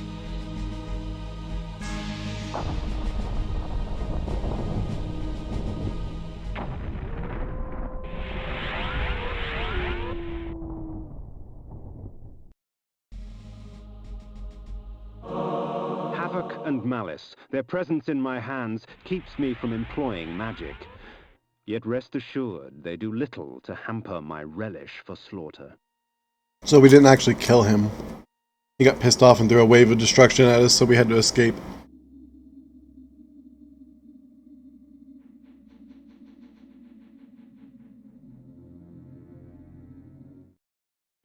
Havoc and malice, their presence in my hands keeps me from employing magic. Yet rest assured, they do little to hamper my relish for slaughter. So we didn't actually kill him. He got pissed off and threw a wave of destruction at us, so we had to escape.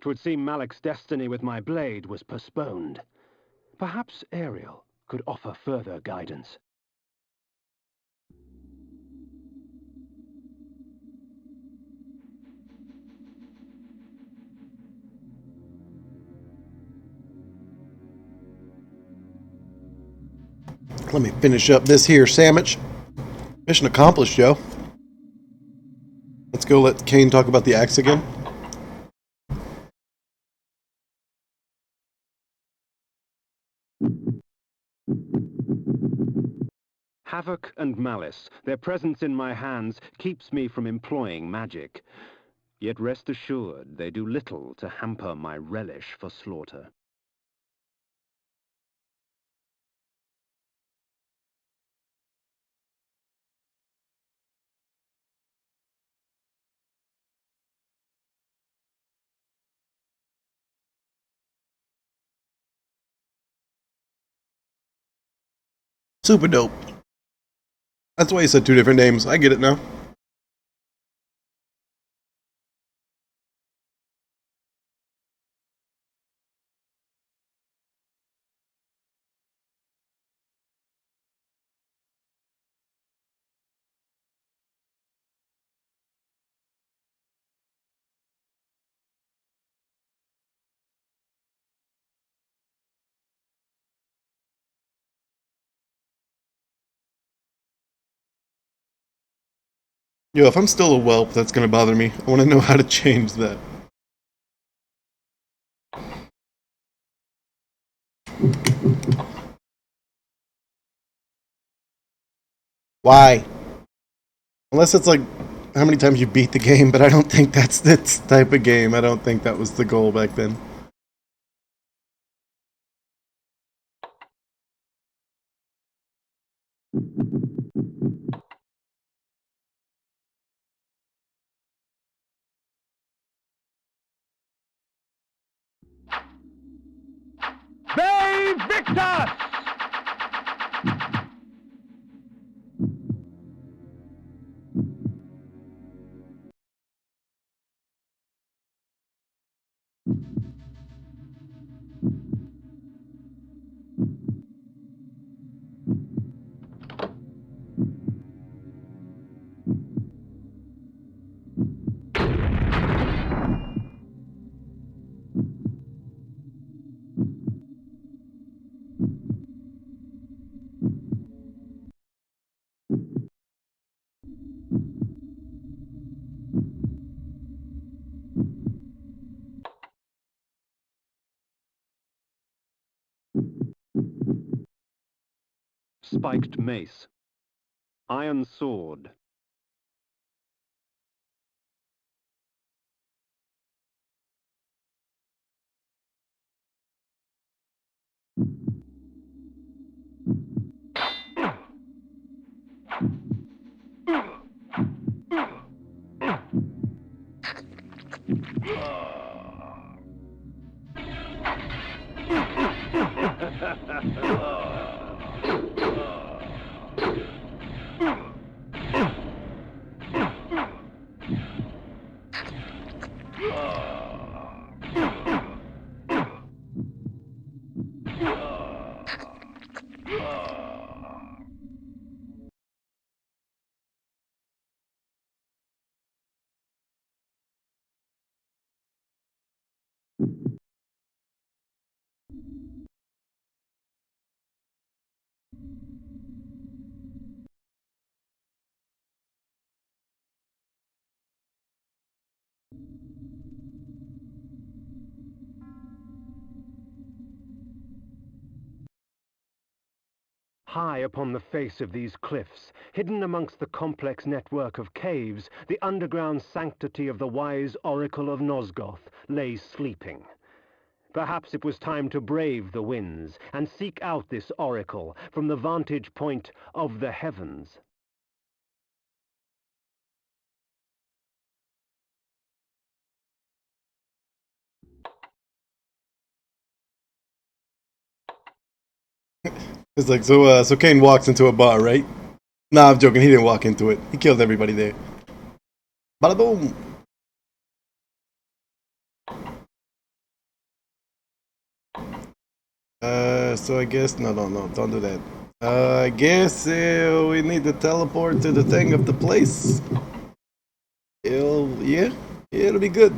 'Twould seem Malek's destiny with my blade was postponed. Perhaps Ariel could offer further guidance. Let me finish up this here sandwich. Mission accomplished, Joe. Let's go let Kane talk about the axe again. Havoc and malice, their presence in my hands keeps me from employing magic. Yet rest assured, they do little to hamper my relish for slaughter. Super dope. That's why you said two different names. I get it now. Yo, if I'm still a whelp, that's gonna bother me. I want to know how to change that. Why? Unless it's like how many times you beat the game, but I don't think that's this type of game. I don't think that was the goal back then. They victor! Spiked mace. Iron sword. High upon the face of these cliffs, hidden amongst the complex network of caves, the underground sanctity of the wise Oracle of Nosgoth lay sleeping. Perhaps it was time to brave the winds and seek out this oracle from the vantage point of the heavens. It's like so Kane walks into a bar, right? Nah, I'm joking. He didn't walk into it. He killed everybody there. Bada boom. So I guess no, don't do that. I guess we need to teleport to the thing of the place. It'll be good.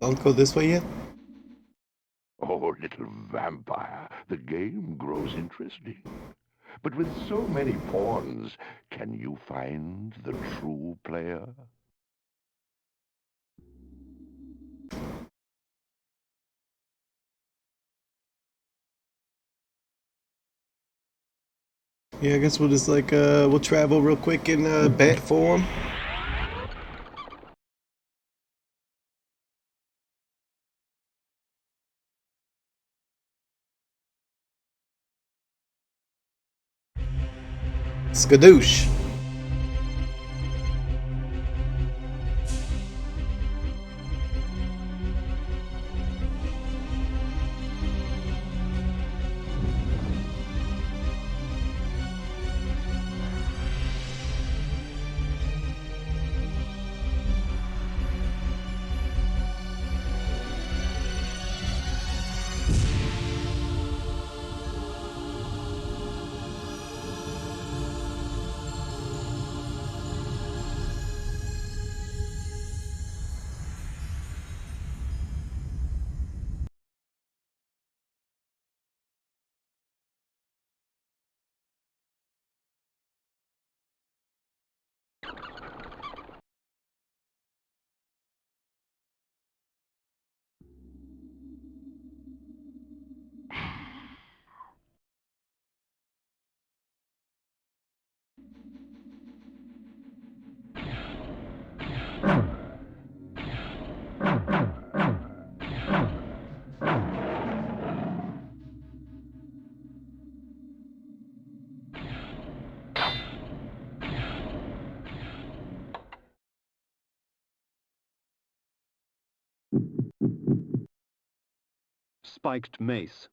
Don't go this way yet. Oh, little vampire, the game grows interesting. But with so many pawns, can you find the true player? Yeah, I guess we'll just like we'll travel real quick in bat form. Skadoosh. Spiked mace.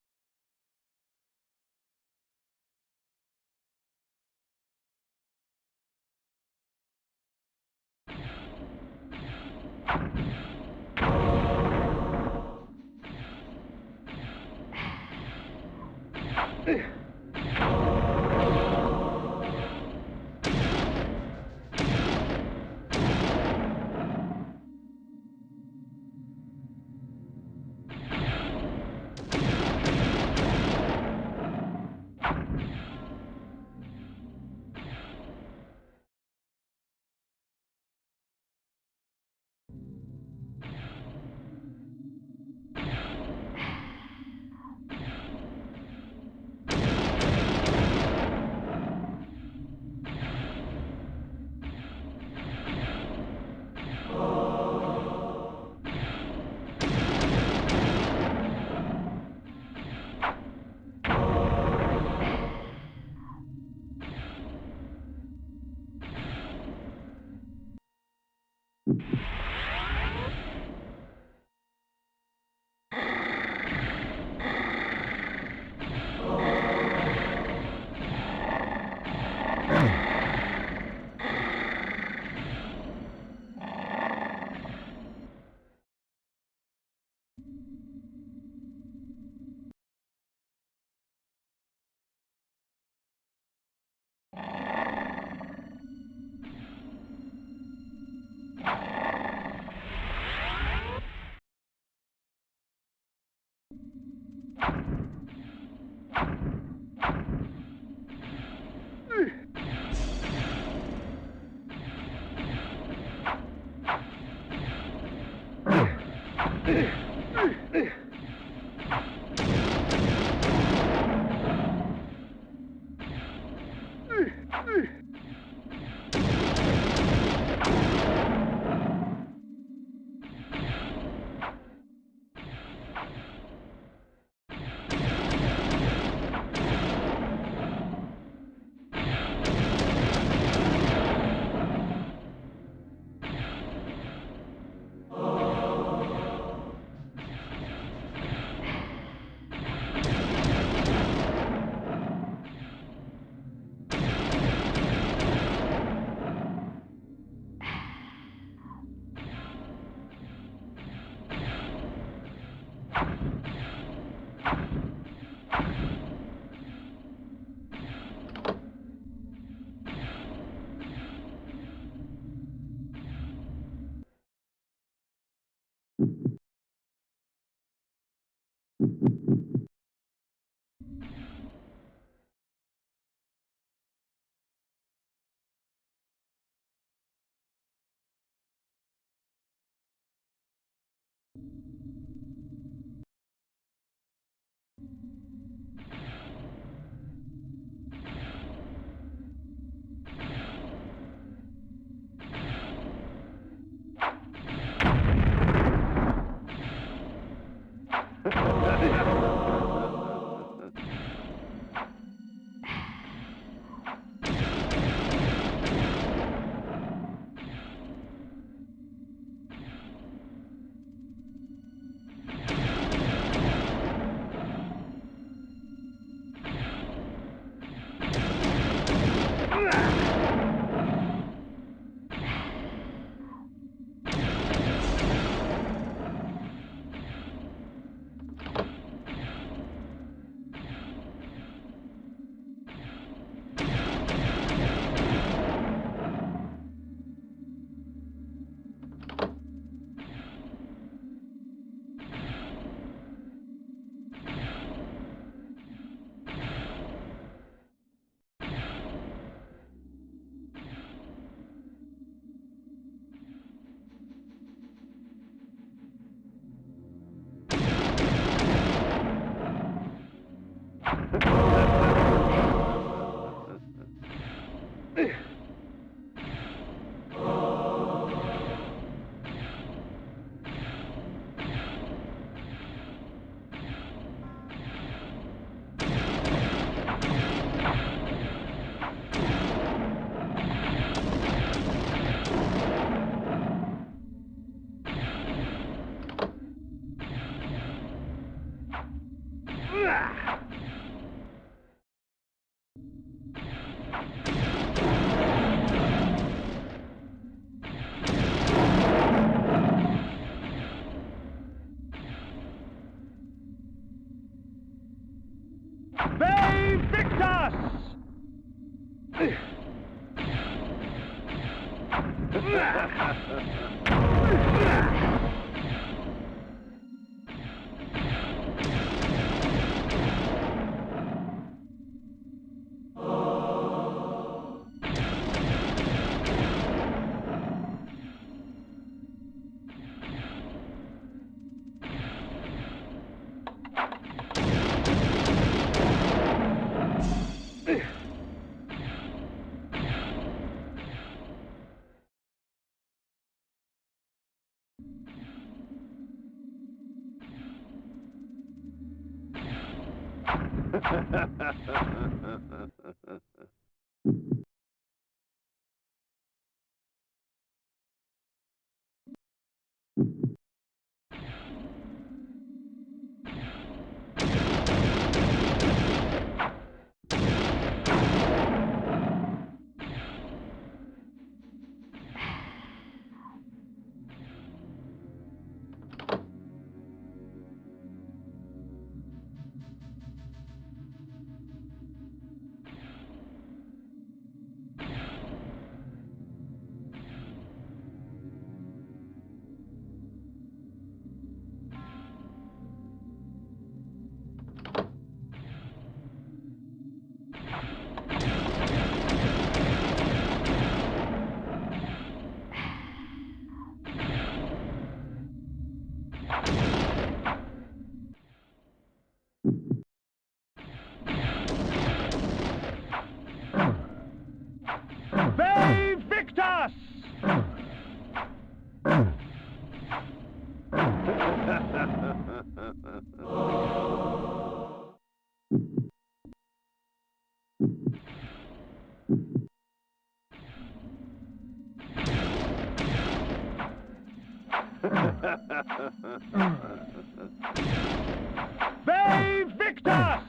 They Victus!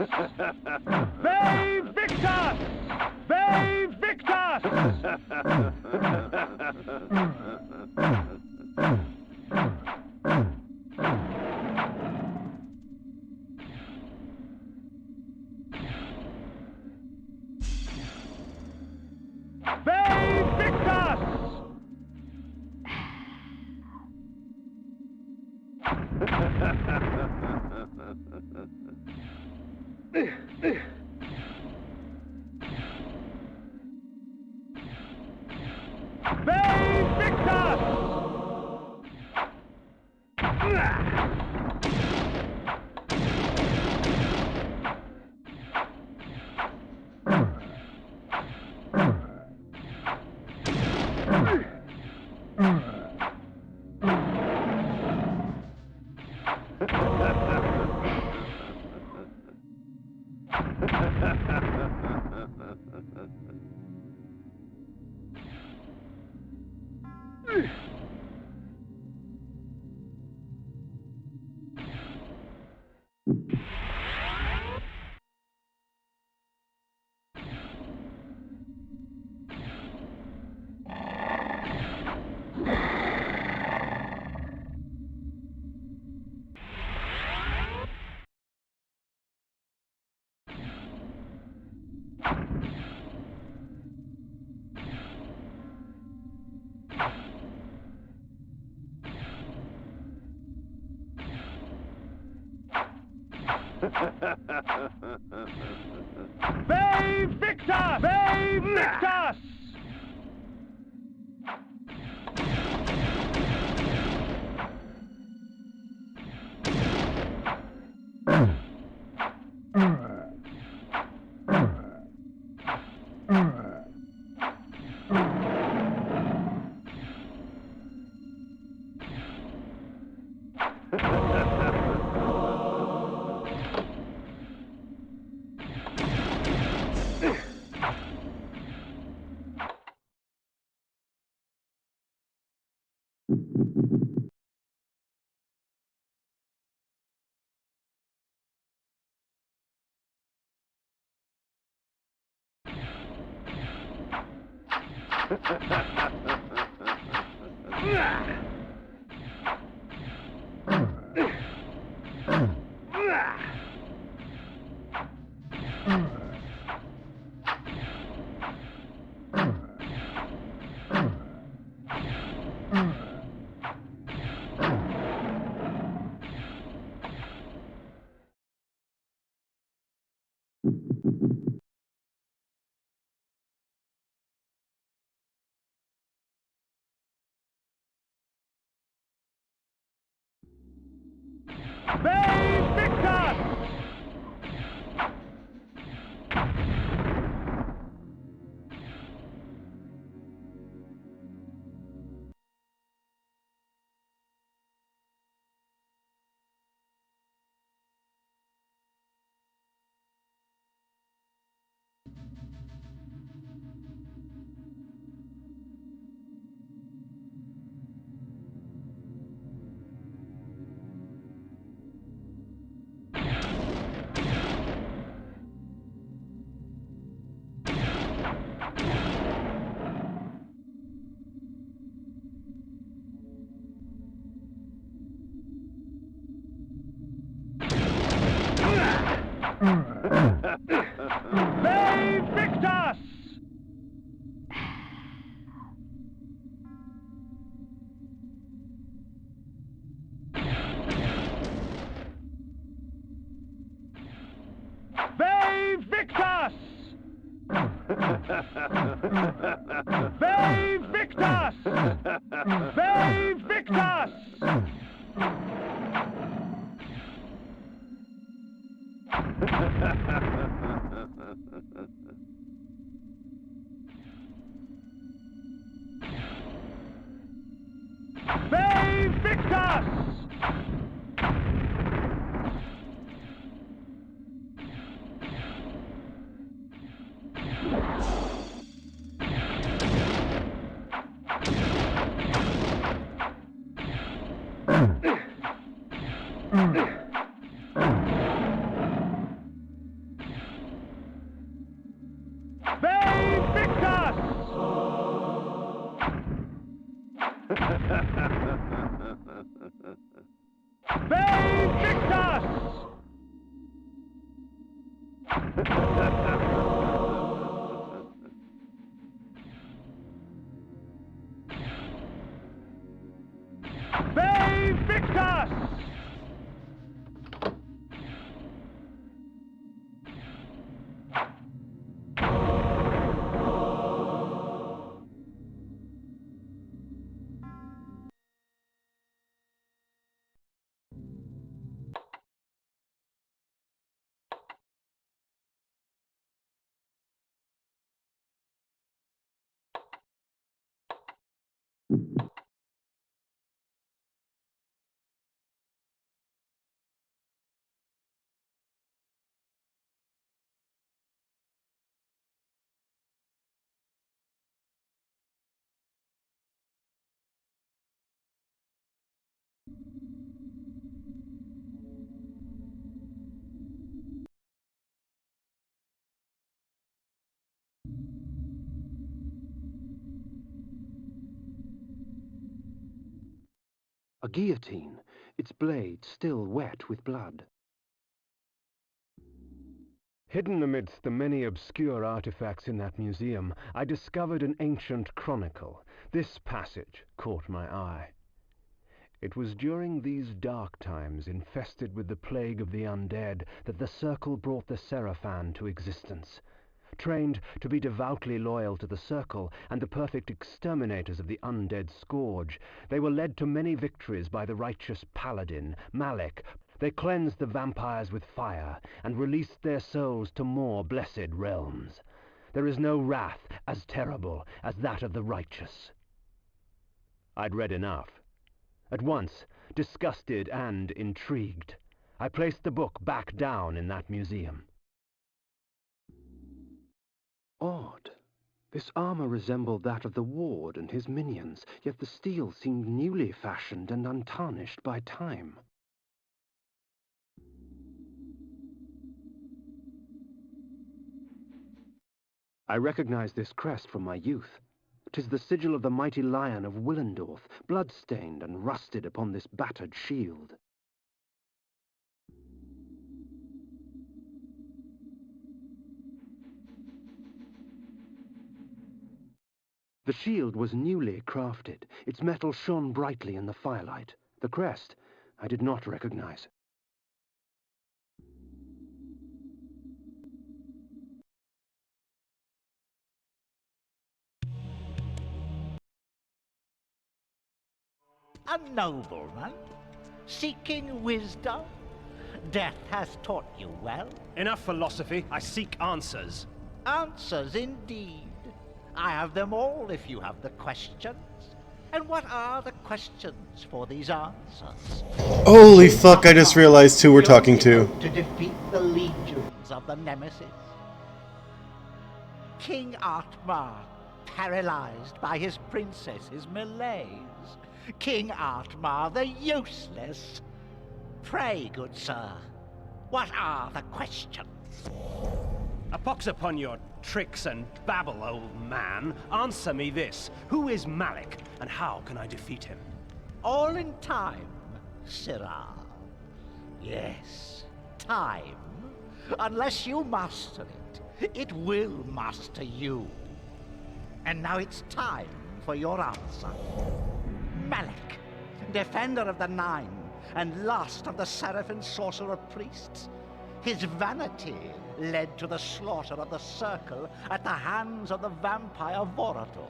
They Victus! They Victus! They Victus! They Victus! They Victus! They Victus! They Victus! They Victor! They Victus! They Victus! They Victus! They Victus! They Victus! They Victus! They Victus! They Victus! A guillotine, its blade still wet with blood. Hidden amidst the many obscure artifacts in that museum, I discovered an ancient chronicle. This passage caught my eye. It was during these dark times, infested with the plague of the undead, that the Circle brought the Seraphan to existence. Trained to be devoutly loyal to the Circle and the perfect exterminators of the undead scourge, they were led to many victories by the righteous paladin, Malik. They cleansed the vampires with fire and released their souls to more blessed realms. There is no wrath as terrible as that of the righteous. I'd read enough. At once, disgusted and intrigued, I placed the book back down in that museum. Odd. This armor resembled that of the ward and his minions, yet the steel seemed newly fashioned and untarnished by time. I recognize this crest from my youth. 'Tis the sigil of the mighty lion of Willendorf, blood-stained and rusted upon this battered shield. The shield was newly crafted. Its metal shone brightly in the firelight. The crest I did not recognize. A nobleman, seeking wisdom Death has taught you well. Enough philosophy. I seek answers. Answers, indeed. I have them all if you have the questions. And what are the questions for these answers? Holy fuck, I just realized who we're talking to. To defeat the legions of the Nemesis. King Atmar, paralyzed by his princess's malaise. King Atmar the useless. Pray, good sir, what are the questions? A pox upon your tricks and babble, old man. Answer me this. Who is Malik, and how can I defeat him? All in time, Sirrah. Yes, time. Unless you master it, it will master you. And now it's time for your answer. Malik, defender of the Nine, and last of the Seraphim sorcerer priests. His vanity led to the slaughter of the Circle at the hands of the vampire Vorador.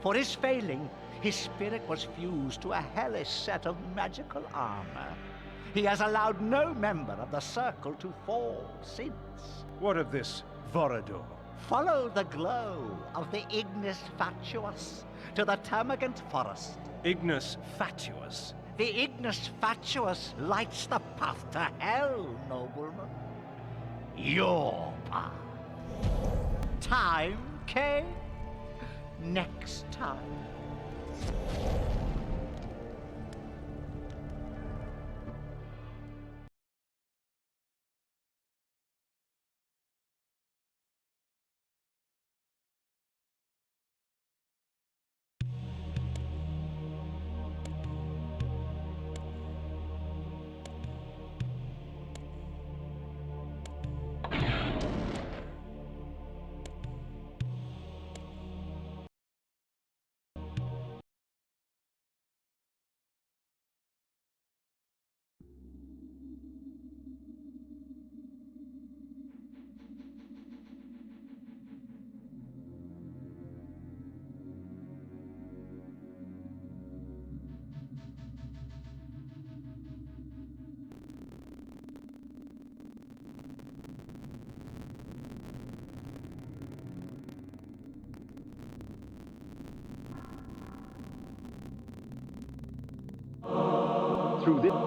For his failing, his spirit was fused to a hellish set of magical armor. He has allowed no member of the Circle to fall since. What of this Vorador? Follow the glow of the Ignis Fatuus to the Termagant Forest. Ignis Fatuus? The Ignis Fatuus lights the path to hell, nobleman. Your path. Time, Kay? Next time.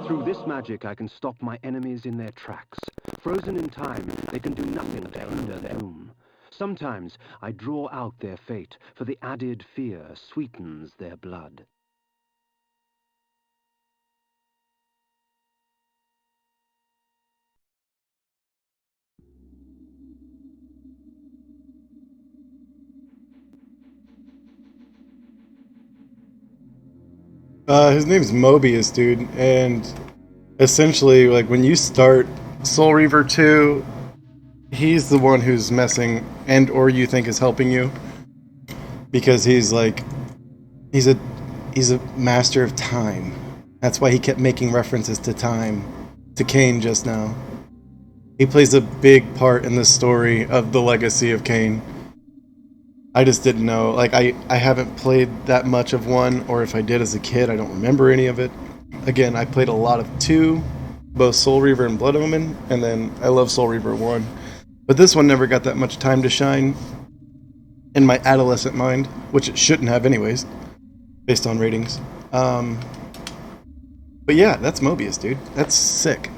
Through this magic, I can stop my enemies in their tracks. Frozen in time, they can do nothing to hinder their doom. Sometimes I draw out their fate, for the added fear sweetens their blood. His name's Mobius, dude, and essentially, like, when you start Soul Reaver 2, he's the one who's messing, and or you think is helping you, because he's like, he's a master of time. That's why he kept making references to time, to Cain just now. He plays a big part in the story of the legacy of Cain. I just didn't know. Like, I haven't played that much of 1, or if I did as a kid, I don't remember any of it. Again, I played a lot of 2, both Soul Reaver and Blood Omen, and then I love Soul Reaver 1. But this one never got that much time to shine in my adolescent mind, which it shouldn't have anyways, based on ratings. But yeah, that's Mobius, dude. That's sick.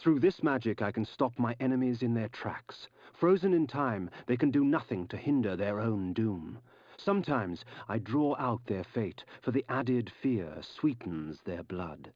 Through this magic I can stop my enemies in their tracks. Frozen in time, they can do nothing to hinder their own doom. Sometimes I draw out their fate, for the added fear sweetens their blood.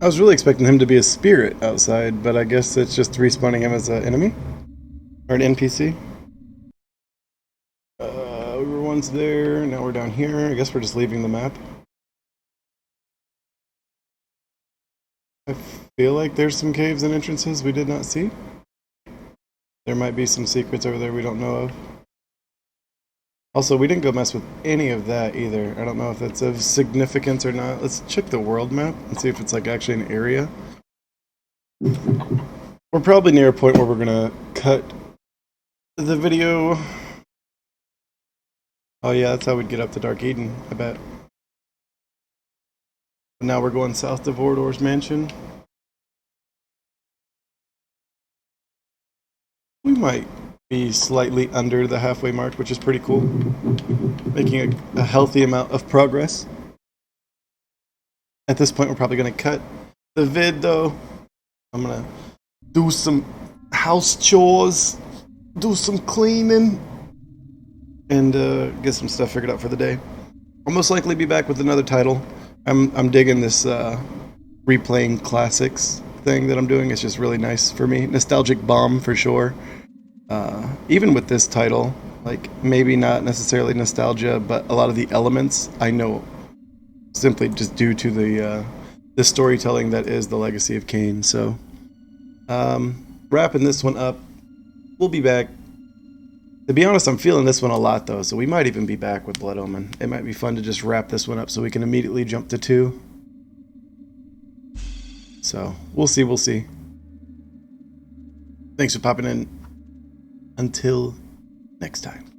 I was really expecting him to be a spirit outside, but I guess it's just respawning him as an enemy? Or an NPC? We were once there, now we're down here. I guess we're just leaving the map. I feel like there's some caves and entrances we did not see. There might be some secrets over there we don't know of. Also, we didn't go mess with any of that either. I don't know if that's of significance or not. Let's check the world map and see if it's like actually an area. We're probably near a point where we're gonna cut the video. Oh yeah, that's how we'd get up to Dark Eden, I bet. But now we're going south to Vorador's mansion. We might be slightly under the halfway mark, which is pretty cool. Making a healthy amount of progress. At this point, we're probably going to cut the vid, though. I'm going to do some house chores, do some cleaning, and get some stuff figured out for the day. I'll most likely be back with another title. I'm digging this replaying classics thing that I'm doing. It's just really nice for me. Nostalgic bomb for sure. Even with this title, like maybe not necessarily nostalgia, but a lot of the elements I know simply just due to the storytelling that is the Legacy of Kain. So wrapping this one up, we'll be back. To be honest, I'm feeling this one a lot though, so we might even be back with Blood Omen. It might be fun to just wrap this one up so we can immediately jump to 2. So we'll see, we'll see. Thanks for popping in. Until next time.